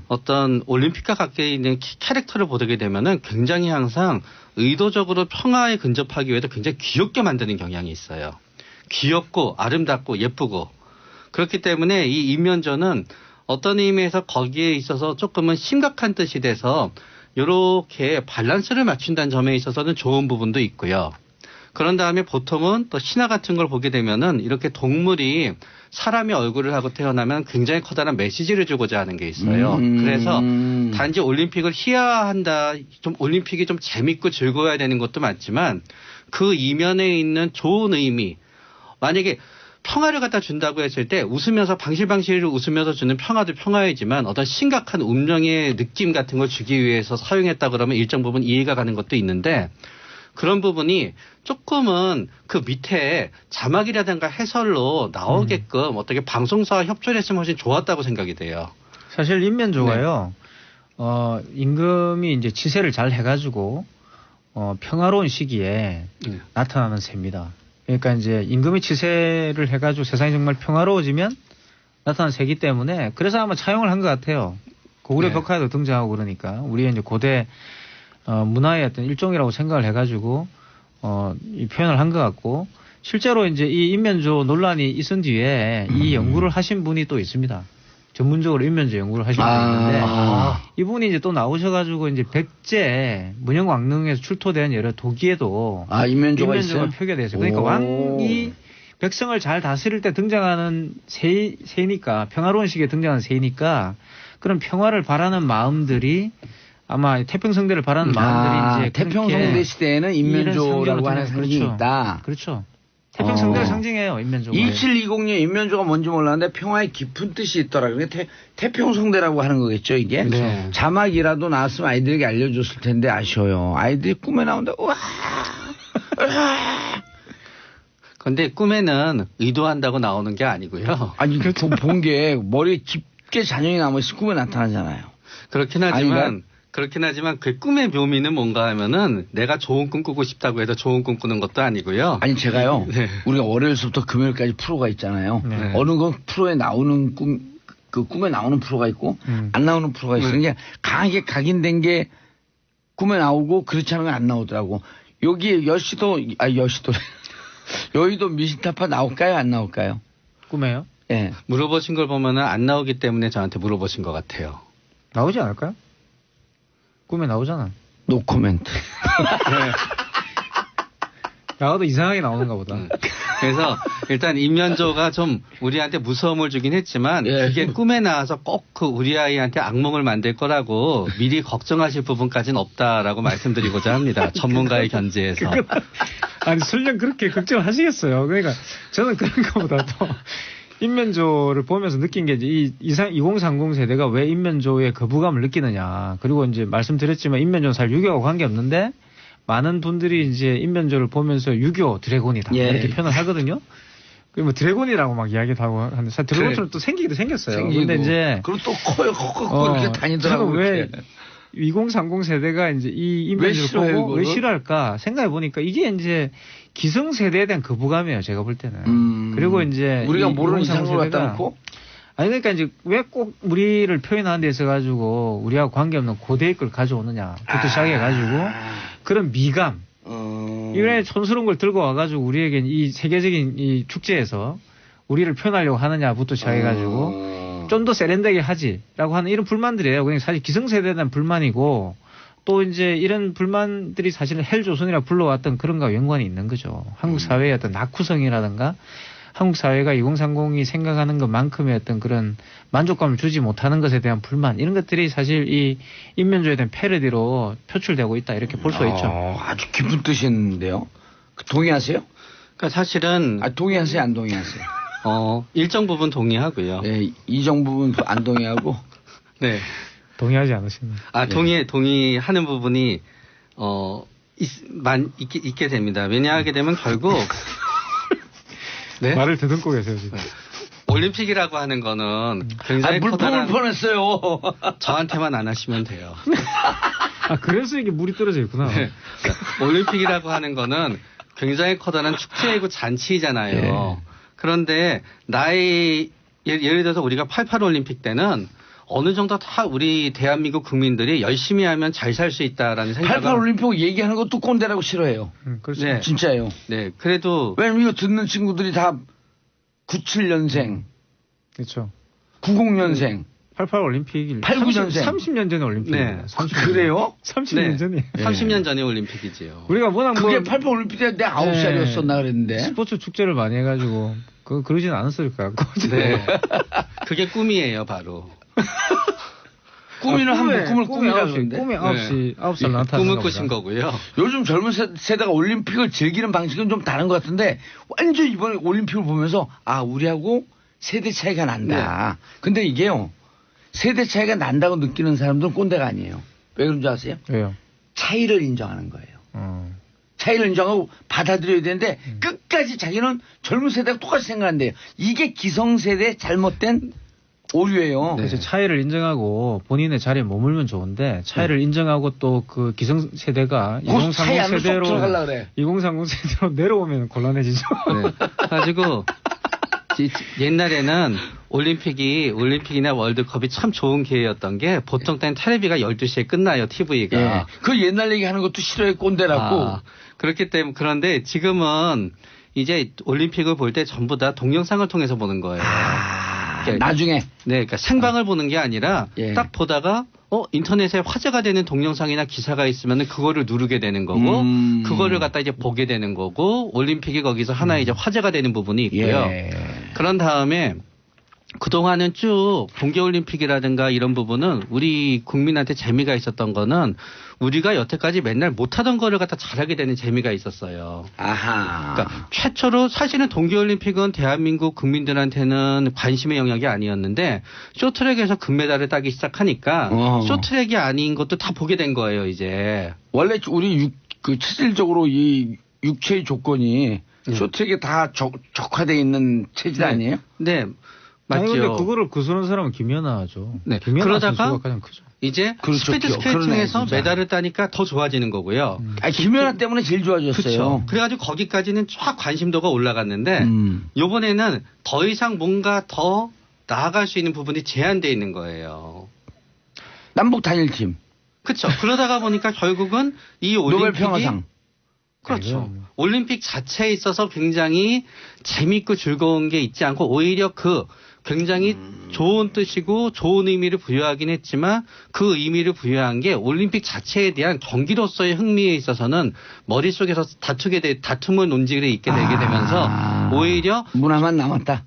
어떤 올림픽과 가까이 있는 캐릭터를 보게 되면은 굉장히 항상 의도적으로 평화에 근접하기 위해서 굉장히 귀엽게 만드는 경향이 있어요. 귀엽고 아름답고 예쁘고 그렇기 때문에 이 인면조는 어떤 의미에서 거기에 있어서 조금은 심각한 뜻이 돼서 이렇게 밸런스를 맞춘다는 점에 있어서는 좋은 부분도 있고요. 그런 다음에 보통은 또 신화 같은 걸 보게 되면은 이렇게 동물이 사람의 얼굴을 하고 태어나면 굉장히 커다란 메시지를 주고자 하는 게 있어요. 그래서 단지 올림픽을 희화한다, 좀 올림픽이 좀 재밌고 즐거워야 되는 것도 맞지만 그 이면에 있는 좋은 의미, 만약에 평화를 갖다 준다고 했을 때 웃으면서 방실방실 웃으면서 주는 평화도 평화이지만 어떤 심각한 운명의 느낌 같은 걸 주기 위해서 사용했다 그러면 일정 부분 이해가 가는 것도 있는데 그런 부분이 조금은 그 밑에 자막이라든가 해설로 나오게끔 어떻게 방송사와 협조를 했으면 훨씬 좋았다고 생각이 돼요. 사실 인면조가요, 임금이 이제 치세를 잘 해가지고, 평화로운 시기에 나타나는 새입니다. 그러니까 이제 임금이 치세를 해가지고 세상이 정말 평화로워지면 나타나는 새이기 때문에 그래서 아마 차용을 한 것 같아요. 고구려 벽화에도 등장하고 그러니까 우리의 이제 고대 문화의 어떤 일종이라고 생각을 해가지고 이 표현을 한 것 같고 실제로 이제 이 인면조 논란이 있은 뒤에 이 연구를 하신 분이 또 있습니다. 전문적으로 인면조 연구를 하신 분이 있는데 이분이 이제 또 나오셔가지고 이제 백제 문영왕릉에서 출토된 여러 도기에도 인면조가 있어요? 표기가 있어요. 그러니까 왕이 백성을 잘 다스릴 때 등장하는 새니까 평화로운 시기에 등장하는 새니까 그런 평화를 바라는 마음들이 아마 태평성대를 바라는 마음들이 이제 태평성대 시대에는 인면조라고 하는 상징이 그렇죠. 있다. 그렇죠. 태평성대를 상징해요, 인면조가. 2720년 인면조가 뭔지 몰랐는데 평화의 깊은 뜻이 있더라. 그게 태평성대라고 하는 거겠죠, 이게? 네. 자막이라도 나왔으면 아이들에게 알려줬을 텐데 아쉬워요. 아이들이 꿈에 나온다. 우와! 그런데 꿈에는 의도한다고 나오는 게 아니고요. 아니, 본 게 머리에 깊게 잔영이 남아있어 꿈에 나타나잖아요. 그렇긴 하지만 그 꿈의 묘미는 뭔가 하면은 내가 좋은 꿈 꾸고 싶다고 해서 좋은 꿈 꾸는 것도 아니고요. 아니 제가요. 네. 우리가 월요일부터 금요일까지 프로가 있잖아요. 네. 어느 건 프로에 나오는 그 꿈에 나오는 프로가 있고 안 나오는 프로가 있어요. 그러니까 강하게 각인된 게 꿈에 나오고 그렇지 않은 건 안 나오더라고. 여기 여의도 미신타파 나올까요? 안 나올까요? 꿈에요? 예. 네. 물어보신 걸 보면은 안 나오기 때문에 저한테 물어보신 것 같아요. 나오지 않을까요? 꿈에 나오잖아. 노 코멘트. 나가도 이상하게 나오는가 보다. 그래서 일단 임면조가 좀 우리한테 무서움을 주긴 했지만 예. 그게 꿈에 나와서 꼭 그 우리 아이한테 악몽을 만들 거라고 미리 걱정하실 부분까지는 없다라고 말씀드리고자 합니다. 전문가의 견지에서. 아니 설령 그렇게 걱정하시겠어요. 그러니까 저는 그런 것보다도 인면조를 보면서 느낀 게 이제 2030 세대가 왜 인면조에 거부감을 느끼느냐. 그리고 이제 말씀드렸지만 인면조는 사실 유교하고 관계없는데 많은 분들이 이제 인면조를 보면서 유교 드래곤이다 예. 이렇게 표현을 하거든요. 뭐 드래곤이라고 막 이야기도 하고 하는데 사실 드래곤처럼 또 생기기도 생겼어요. 근데 이제 그리고 또 커요, 커 이렇게 다니더라고요. 저는 왜 이렇게. 2030 세대가 이제 이 왜 인면조를 싫어해요, 보고 왜 이거를? 싫어할까 생각해 보니까 이게 이제 기성 세대에 대한 거부감이에요. 제가 볼 때는. 그리고 이제 우리가 이 모르는 2030 이상을 갖다 세대가 놓고 아니 그러니까 이제 왜 꼭 우리를 표현하는 데 있어 가지고 우리하고 관계없는 고대의 걸 가져오느냐부터 시작해 가지고 그런 미감 이런 촌스러운 걸 들고 와가지고 우리에게 이 세계적인 이 축제에서 우리를 표현하려고 하느냐부터 시작해가지고 좀 더 세련되게 하지라고 하는 이런 불만들이에요. 그냥 사실 기성세대에 대한 불만이고 또 이제 이런 불만들이 사실은 헬조선이라 불러왔던 그런 거와 연관이 있는 거죠. 한국 사회의 어떤 낙후성이라든가 한국 사회가 2030이 생각하는 것만큼의 어떤 그런 만족감을 주지 못하는 것에 대한 불만 이런 것들이 사실 이 인면조에 대한 패러디로 표출되고 있다 이렇게 볼 수 있죠. 아주 깊은 뜻이 있는데요. 동의하세요? 그러니까 사실은 동의하세요, 안 동의하세요? 일정 부분 동의하고요. 네, 이정 부분 안 동의하고. 네. 동의하지 않으십니까? 동의하는 부분이 있게 됩니다. 왜냐하게 되면 결국 네? 말을 더듬고 계세요 지금. 올림픽이라고 하는 거는 굉장히 물품을 커다란 보냈어요. 저한테만 안 하시면 돼요. 아 그래서 이게 물이 떨어져 있구나. 네. 올림픽이라고 하는 거는 굉장히 커다란 축제이고 잔치잖아요. 네. 그런데 예를 들어서 우리가 88 올림픽 때는 어느 정도 다 우리 대한민국 국민들이 열심히 하면 잘 살 수 있다라는 생각을 88 올림픽 얘기하는 것도 꼰대라고 싫어해요. 그렇죠. 네. 진짜예요. 네, 그래도 왜냐면 이거 듣는 친구들이 다 97년생, 그렇죠. 90년생, 88 올림픽이 89년생. 30년 전에 올림픽이에요. 네. 30년. 그래요? 30년 네. 전이에요. 30년 전의 올림픽이지요. 우리가 워낙 그게 뭐 88 올림픽 때 내가 9살이었었나 그랬는데. 스포츠 축제를 많이 해가지고 그러진 않았을 것 같고. 네. 그게 꿈이에요, 바로. 꿈이는 한번 꿈을 꿈이라고 그러는데. 꿈이 9살 나타나는 꿈을 꾸신 거고요. 요즘 젊은 세대가 올림픽을 즐기는 방식은 좀 다른 것 같은데 완전 이번에 올림픽을 보면서 우리하고 세대 차이가 난다. 근데 이게요. 세대 차이가 난다고 느끼는 사람들은 꼰대가 아니에요. 왜 그런 줄 아세요? 왜요? 차이를 인정하는 거예요. 차이를 인정하고 받아들여야 되는데 끝까지 자기는 젊은 세대가 똑같이 생각한대요. 이게 기성세대의 잘못된 오류예요. 그래서 차이를 인정하고 본인의 자리에 머물면 좋은데 차이를 인정하고 또 그 기성세대가 그 차이 2030 안으로 쏙 세대로 들어가려고 그래. 2030 세대로 내려오면 곤란해지죠. 네. 가지고 옛날에는 올림픽이나 월드컵이 참 좋은 기회였던 게 보통 때는 텔레비가 12시에 끝나요, TV가. 예. 그 옛날 얘기하는 것도 싫어해 꼰대라고. 그렇기 때문에 그런데 지금은 이제 올림픽을 볼 때 전부 다 동영상을 통해서 보는 거예요. 나중에. 네, 그러니까 생방을 보는 게 아니라 예. 딱 보다가 인터넷에 화제가 되는 동영상이나 기사가 있으면 그거를 누르게 되는 거고 그거를 갖다 이제 보게 되는 거고 올림픽이 거기서 하나의 이제 화제가 되는 부분이 있고요. 예. 그런 다음에 그동안은 쭉 동계올림픽이라든가 이런 부분은 우리 국민한테 재미가 있었던 거는 우리가 여태까지 맨날 못하던 거를 갖다 잘하게 되는 재미가 있었어요. 아하. 그러니까 최초로 사실은 동계올림픽은 대한민국 국민들한테는 관심의 영역이 아니었는데 쇼트랙에서 금메달을 따기 시작하니까 쇼트랙이 아닌 것도 다 보게 된 거예요, 이제. 원래 우리 체질적으로 이 육체의 조건이 쇼트랙에 다 적화되어 있는 체질 아니에요? 네. 맞죠. 근데 그거를 구수는 사람은 김연아죠. 네. 김연아 그러다가 선수가 가장 크죠. 이제 그렇죠. 스피드 스케이팅에서 그러네, 메달을 따니까 더 좋아지는 거고요. 김연아 때문에 제일 좋아졌어요. 그렇죠. 그래가지고 거기까지는 쫙 관심도가 올라갔는데 요번에는 더 이상 뭔가 더 나아갈 수 있는 부분이 제한되어 있는 거예요. 남북 단일팀. 그렇죠. 그러다가 보니까 결국은 이 올림픽이 노벨 평화상. 그렇죠. 올림픽 자체에 있어서 굉장히 재밌고 즐거운 게 있지 않고 오히려 그 굉장히 좋은 뜻이고 좋은 의미를 부여하긴 했지만 그 의미를 부여한 게 올림픽 자체에 대한 경기로서의 흥미에 있어서는 머릿속에서 다툼을 논지를 있게 되게 되면서 오히려 문화만 남았다.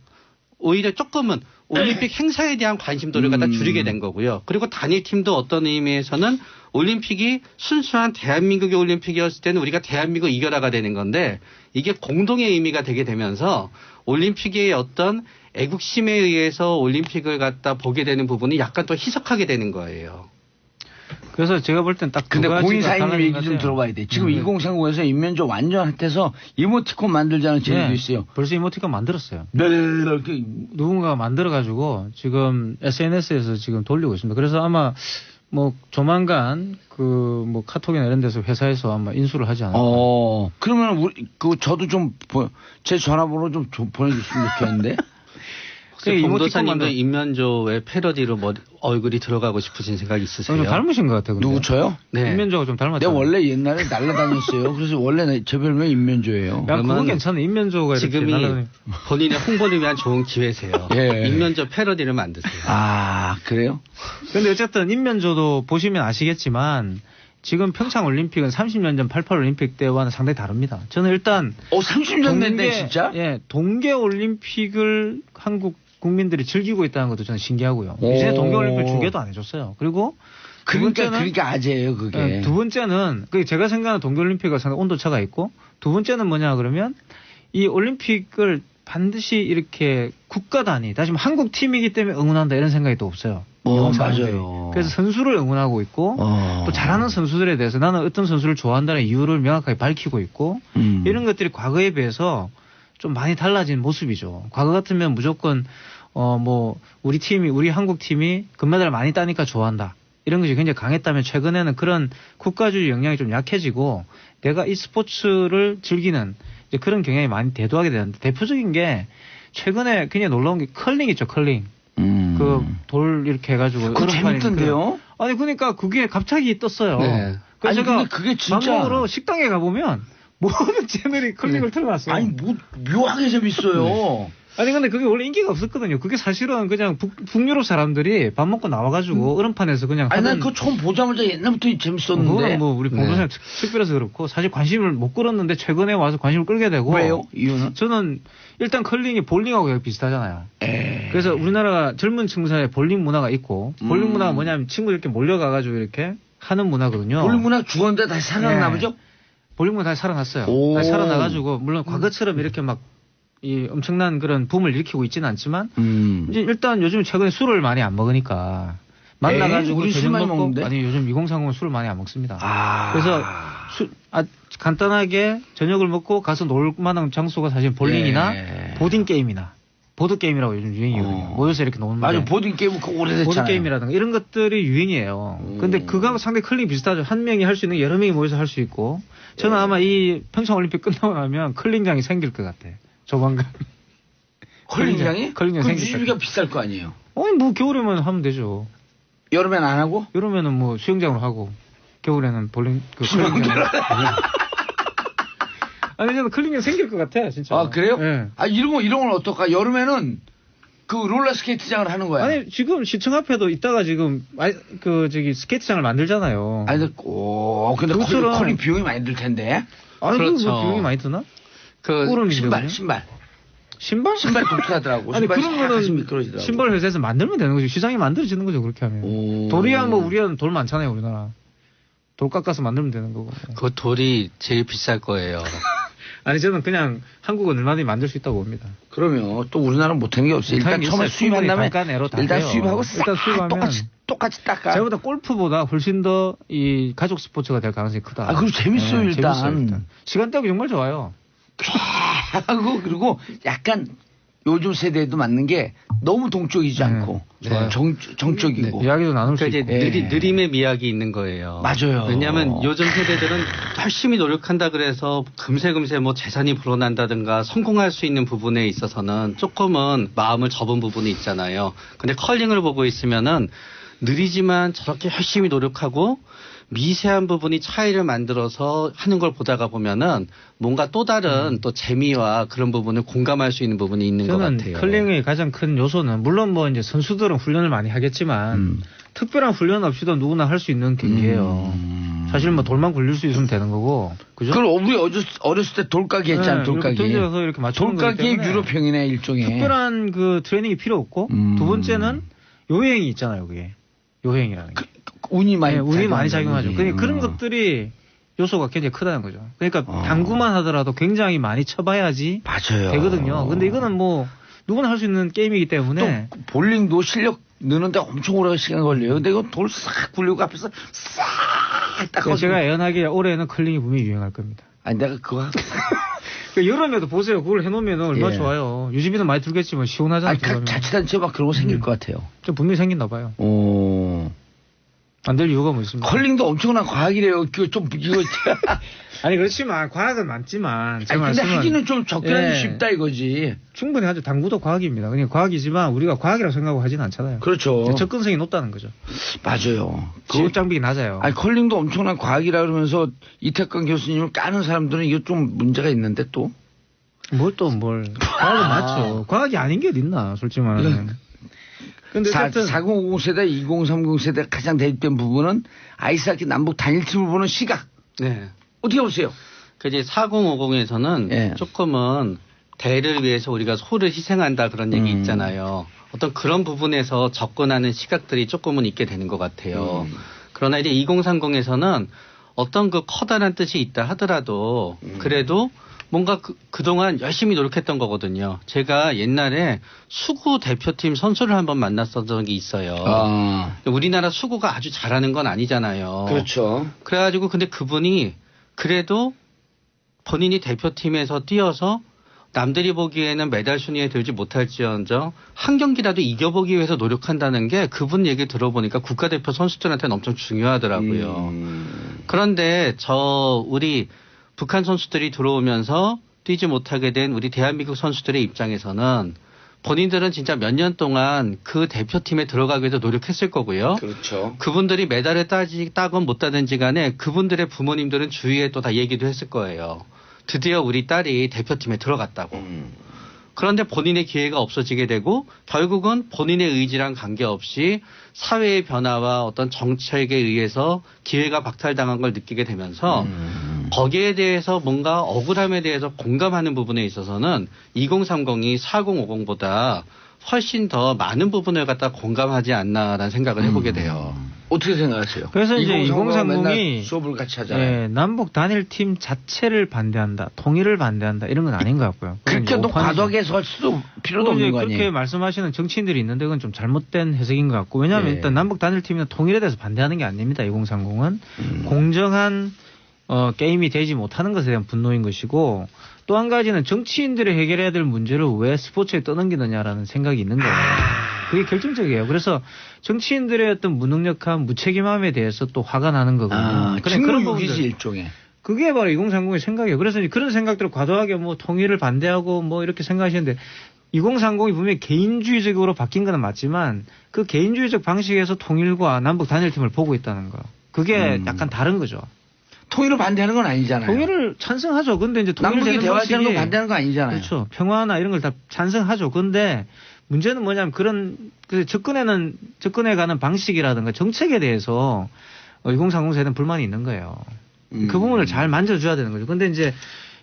오히려 조금은 올림픽 행사에 대한 관심도를 갖다 줄이게 된 거고요. 그리고 단일팀도 어떤 의미에서는 올림픽이 순수한 대한민국의 올림픽이었을 때는 우리가 대한민국 이겨라가 되는 건데 이게 공동의 의미가 되게 되면서 올림픽의 어떤 애국심에 의해서 올림픽을 갖다 보게 되는 부분이 약간 또 희석하게 되는 거예요. 그래서 제가 볼 땐 딱 두 근데 가지가 고인사님 달라진 얘기 것 좀 같아요. 들어봐야 돼. 지금 2030에서 인면조 완전 핫해서 이모티콘 만들자는 제의도 네, 있어요. 벌써 이모티콘 만들었어요. 네, 이렇게 누군가가 만들어가지고 지금 SNS에서 지금 돌리고 있습니다. 그래서 아마 뭐 조만간 그 뭐 카톡이나 이런 데서 회사에서 아마 인수를 하지 않을까. 그러면 저도 좀 제 전화번호 좀 보내줬으면 좋겠는데. 혹시 봉도사님도 이모티콘만- 인면조의 패러디로 얼굴이 들어가고 싶으신 생각 있으세요? 좀 닮으신 것 같아요. 근데. 누구 저요? 네. 인면조가 좀 닮았죠. 내가 원래 옛날에 날라다녔어요. 그래서 원래 제 별명이 인면조예요. 야, 그건 그러면 괜찮아. 인면조가 이렇게 지금이 날아다니- 본인의 홍보를 위한 좋은 기회세요. 예. 인면조 패러디를 만드세요. 그래요? 근데 어쨌든 인면조도 보시면 아시겠지만 지금 평창 올림픽은 30년 전 88 올림픽 때와는 상당히 다릅니다. 저는 일단 30년 됐네, 진짜? 예, 동계 올림픽을 한국 국민들이 즐기고 있다는 것도 저는 신기하고요. 오. 이제 동계 올림픽 중계도 안 해줬어요. 그리고 두 번째는 그러니까 아재예요, 그게. 예, 두 번째는 제가 생각하는 동계 올림픽과 상당히 온도차가 있고 두 번째는 뭐냐 그러면 이 올림픽을 반드시 이렇게 국가 단위, 다시 말하면 한국 팀이기 때문에 응원한다 이런 생각이 또 없어요. 영국 사람들이. 맞아요. 그래서 선수를 응원하고 있고 또 잘하는 선수들에 대해서 나는 어떤 선수를 좋아한다는 이유를 명확하게 밝히고 있고 이런 것들이 과거에 비해서 좀 많이 달라진 모습이죠. 과거 같으면 무조건 뭐 우리 한국 팀이 금메달을 많이 따니까 좋아한다. 이런 것이 굉장히 강했다면 최근에는 그런 국가주의 영향이 좀 약해지고 내가 이 스포츠를 즐기는 이제 그런 경향이 많이 대두하게 되는데 대표적인 게 최근에 굉장히 놀라운 게 컬링 있죠, 컬링. 그 돌 이렇게 해가지고. 그거 재밌던데요? 아니 그러니까 그게 갑자기 떴어요. 네. 그래서 아니, 제가 근데 그게 진짜- 밥 먹으러 식당에 가보면 모든 채널이 컬링을 틀어놨어요. 아니, 묘하게 재밌어요. 아니 근데 그게 원래 인기가 없었거든요. 그게 사실은 그냥 북유럽 사람들이 밥 먹고 나와가지고 얼음판에서 그냥 아니, 난 하던 그거 처음 보자마자 옛날부터 재밌었는데. 그거는 뭐 우리 봉도사님 특별해서 그렇고 사실 관심을 못 끌었는데 최근에 와서 관심을 끌게 되고. 왜요? 이유는? 저는 일단 컬링이 볼링하고 비슷하잖아요. 그래서 우리나라가 젊은 층 사이에 볼링 문화가 있고 볼링 문화가 뭐냐면 친구들 이렇게 몰려가가지고 이렇게 하는 문화거든요. 볼링 문화 죽었는데 다시 살아났나 네. 보죠? 볼링 문화 다시 살아났어요. 오. 다시 살아나가지고 물론 과거처럼 이렇게 막 이 엄청난 그런 붐을 일으키고 있지는 않지만 이제 일단 요즘 최근에 술을 많이 안 먹으니까 만나가지고 우리 술 저녁 많이 먹고 먹는데? 아니 요즘 2030은 술을 많이 안 먹습니다. 아. 그래서 간단하게 저녁을 먹고 가서 놀 만한 장소가 사실 볼링이나 예. 보딩 게임이나 보드 게임이라고 요즘 유행이거든요. 모여서 이렇게 노는 맞아, 데. 보딩 게임은 그거 오래됐잖아요. 보드 게임이라든가 이런 것들이 유행이에요. 근데 그거하고 상당히 컬링이 비슷하죠. 한 명이 할 수 있는 게 여러 명이 모여서 할 수 있고 저는 아마 이 평창 올림픽 끝나고 나면 컬링장이 생길 것 같아. 조만간. 컬링장이? 컬링장 그 생길 것 유지비가 같아. 비쌀 거 아니에요? 아니 뭐 겨울에만 하면 되죠. 여름엔 안 하고? 여름에는 뭐 수영장으로 하고 겨울에는 컬링장. 아니 저는 컬링장 생길 것 같아 진짜. 아, 그래요? 예. 이런 건 어떨까? 여름에는 그 롤러 스케이트장을 하는 거야. 아니 지금 시청 앞에도 있다가 지금 스케이트장을 만들잖아요. 근데 그것처럼- 컬링 비용이 많이 들 텐데. 아니 그렇죠. 뭐 비용이 많이 드나? 그 꿀은 신발. 신발 독특하더라고. 아니 신발이 그런 약간 거는 미끄러지더라고. 신발 회사에서 만들면 되는 거죠. 시장이 만들어지는 거죠. 그렇게 하면. 오. 돌이야 뭐 우리는 돌 많잖아요. 우리나라. 돌 깎아서 만들면 되는 거고. 그 돌이 제일 비쌀 거예요. 아니 저는 그냥 한국은 얼마든지 만들 수 있다고 봅니다. 그러면 또 우리나라는 못하는 게 없어요. 일단 못하는 게 처음에 있어요. 수입한 다음에 단가 내로 다 일단 돼요. 수입하고 일단 수입하면 똑같이 닦아. 제가 보다 골프보다 훨씬 더 이 가족 스포츠가 될 가능성이 크다. 그리고 재밌어요, 일단. 재밌어요, 일단. 시간대가 정말 좋아요. 하고 그리고 약간 요즘 세대에도 맞는 게 너무 동적이지 않고 네. 정적이고. 이야기도 나눌 수 그러니까 있고. 이제 느림의 미학이 있는 거예요. 맞아요. 왜냐하면 요즘 세대들은 열심히 노력한다 그래서 금세 뭐 재산이 불어난다든가 성공할 수 있는 부분에 있어서는 조금은 마음을 접은 부분이 있잖아요. 근데 컬링을 보고 있으면은 느리지만 저렇게 열심히 노력하고 미세한 부분이 차이를 만들어서 하는 걸 보다가 보면은 뭔가 또 다른 또 재미와 그런 부분을 공감할 수 있는 부분이 있는 것 저는 같아요. 컬링의 가장 큰 요소는 물론 뭐 이제 선수들은 훈련을 많이 하겠지만 특별한 훈련 없이도 누구나 할 수 있는 경기예요. 사실 뭐 돌만 굴릴 수 있으면 되는 거고, 그죠? 그걸 우리 어렸을 때 돌까기 했잖아. 네, 돌까기. 이렇게 던져서 이렇게 맞추는 거기 돌까기의 때문에 유럽형이네 일종의. 특별한 그 트레이닝이 필요 없고, 두 번째는 요행이 있잖아요, 그게. 요행이라는 게. 운이 많이 네, 운이 많이 작용하죠. 거지. 그런 것들이 요소가 굉장히 크다는 거죠. 그러니까 당구만 하더라도 굉장히 많이 쳐봐야지 맞아요. 되거든요. 근데 이거는 뭐 누구나 할 수 있는 게임이기 때문에 또 볼링도 실력 느는데 엄청 오래 시간 걸려요. 근데 이거 돌 싹 굴리고 앞에서 싹 닦아주고. 제가 예언하기에 올해는 컬링이 분명히 유행할 겁니다. 아니 내가 그거 그러니까 여름에도 보세요. 그걸 해놓으면 얼마나 예. 좋아요. 유지비는 많이 들겠지만 시원하잖아요. 아니 각 자치단체 막 그런 거 생길 것 같아요. 좀 분명히 생긴나 봐요. 오. 안 될 이유가 뭐 있습니까? 컬링도 엄청난 과학이래요. 이거 아니 그렇지만 과학은 많지만 제 아니, 근데 말씀은 하기는 좀 접근하기 예. 쉽다 이거지. 충분히 하죠. 당구도 과학입니다. 그냥 과학이지만 우리가 과학이라고 생각하고 하지는 않잖아요. 그렇죠. 접근성이 높다는 거죠. 맞아요. 지역 장비가 낮아요. 아니 컬링도 엄청난 과학이라 그러면서 이태권 교수님을 까는 사람들은 이거 좀 문제가 있는데 또. 과학은 맞죠. 과학이 아닌 게 어딨나 솔직히 말하면. 근데 어쨌든 4050 세대, 2030 세대 가장 대립된 부분은 아이스하키 남북 단일팀을 보는 시각. 네. 어떻게 보세요? 그 이제 4050에서는 예. 조금은 대를 위해서 우리가 소를 희생한다 그런 얘기 있잖아요. 어떤 그런 부분에서 접근하는 시각들이 조금은 있게 되는 것 같아요. 그러나 이제 2030에서는 어떤 그 커다란 뜻이 있다 하더라도 그래도 뭔가 그동안 열심히 노력했던 거거든요. 제가 옛날에 수구 대표팀 선수를 한번 만났었던 적이 있어요. 우리나라 수구가 아주 잘하는 건 아니잖아요. 그렇죠. 그래가지고 근데 그분이 그래도 본인이 대표팀에서 뛰어서 남들이 보기에는 메달 순위에 들지 못할지언정 한 경기라도 이겨보기 위해서 노력한다는 게 그분 얘기 들어보니까 국가대표 선수들한테는 엄청 중요하더라고요. 그런데 우리 북한 선수들이 들어오면서 뛰지 못하게 된 우리 대한민국 선수들의 입장에서는 본인들은 진짜 몇 년 동안 그 대표팀에 들어가기 위해서 노력했을 거고요. 그렇죠. 그분들이 메달을 따건 못 따든지 간에 그분들의 부모님들은 주위에 또 다 얘기도 했을 거예요. 드디어 우리 딸이 대표팀에 들어갔다고. 그런데 본인의 기회가 없어지게 되고 결국은 본인의 의지랑 관계없이 사회의 변화와 어떤 정책에 의해서 기회가 박탈당한 걸 느끼게 되면서 거기에 대해서 뭔가 억울함에 대해서 공감하는 부분에 있어서는 2030이 4050보다 훨씬 더 많은 부분을 갖다 공감하지 않나라는 생각을 해보게 돼요. 어떻게 생각하세요? 그래서 이제 2030이 수업을 같이 하잖아요. 남북 단일팀 자체를 반대한다, 통일을 반대한다 이런 건 아닌 것 같고요. 그렇게 또 과도하게 할 수도 필요도 없는 거 아니에요? 그렇게 말씀하시는 정치인들이 있는데 그건 좀 잘못된 해석인 것 같고 왜냐하면 일단 남북 단일팀이나 통일에 대해서 반대하는 게 아닙니다. 2030은 공정한 게임이 되지 못하는 것에 대한 분노인 것이고 또 한 가지는 정치인들이 해결해야 될 문제를 왜 스포츠에 떠넘기느냐라는 생각이 있는 거예요. 그게 결정적이에요. 그래서 정치인들의 어떤 무능력함, 무책임함에 대해서 또 화가 나는 거거든요. 그런 부분이지 일종의. 그게 바로 2030의 생각이에요. 그래서 이제 그런 생각들을 과도하게 뭐 통일을 반대하고 뭐 이렇게 생각하시는데 2030이 분명히 개인주의적으로 바뀐 건 맞지만 그 개인주의적 방식에서 통일과 남북 단일팀을 보고 있다는 거. 그게 약간 다른 거죠. 통일을 반대하는 건 아니잖아요. 통일을 찬성하죠. 근데 이제 남북이 대화하자는 건 반대하는 거 아니잖아요. 그렇죠. 평화나 이런 걸 다 찬성하죠. 근데 문제는 뭐냐면 그런 접근해가는 방식이라든가 정책에 대해서 2030 세대는 불만이 있는 거예요. 그 부분을 잘 만져줘야 되는 거죠. 근데 이제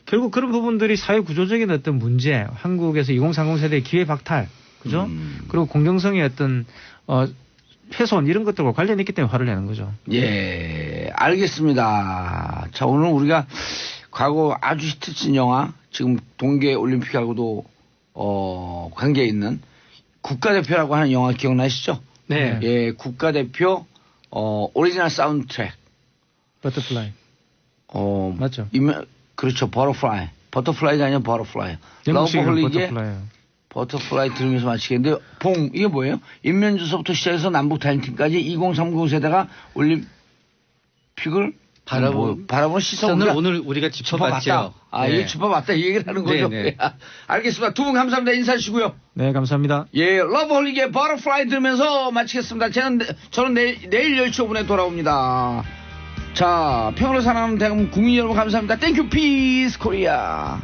결국 그런 부분들이 사회 구조적인 어떤 문제, 한국에서 2030 세대의 기회 박탈, 그죠? 그리고 공정성의 어떤 훼손 이런 것들과 관련이 있기 때문에 화를 내는 거죠. 예, 알겠습니다. 자, 오늘 우리가 과거 아주 히트친 영화, 지금 동계올림픽하고도 관계 있는 국가대표라고 하는 영화 기억나시죠? 네. 예, 국가대표 오리지널 사운드 트랙. 버터플라이. 맞죠? 그렇죠. 버터플라이. 버터플라이가 아니라 버터플라이. 러브홀릭의 버터플라이 들으면서 마치겠는데, 이게 뭐예요? 인면주서부터 시작해서 남북 단일팀까지 2030 세대가 올림픽을 바라보는 시선을 오늘 우리가 짚어봤죠. 이거 짚어봤다. 이 얘기를 하는 거죠. 네. 알겠습니다. 두 분 감사합니다. 인사하시고요. 네, 감사합니다. 예, 러브홀릭의 버터플라이 들으면서 마치겠습니다. 저는 내일 10시 5분에 돌아옵니다. 자, 평으로 사랑하는 대한민국 국민 여러분 감사합니다. 땡큐 피스 코리아.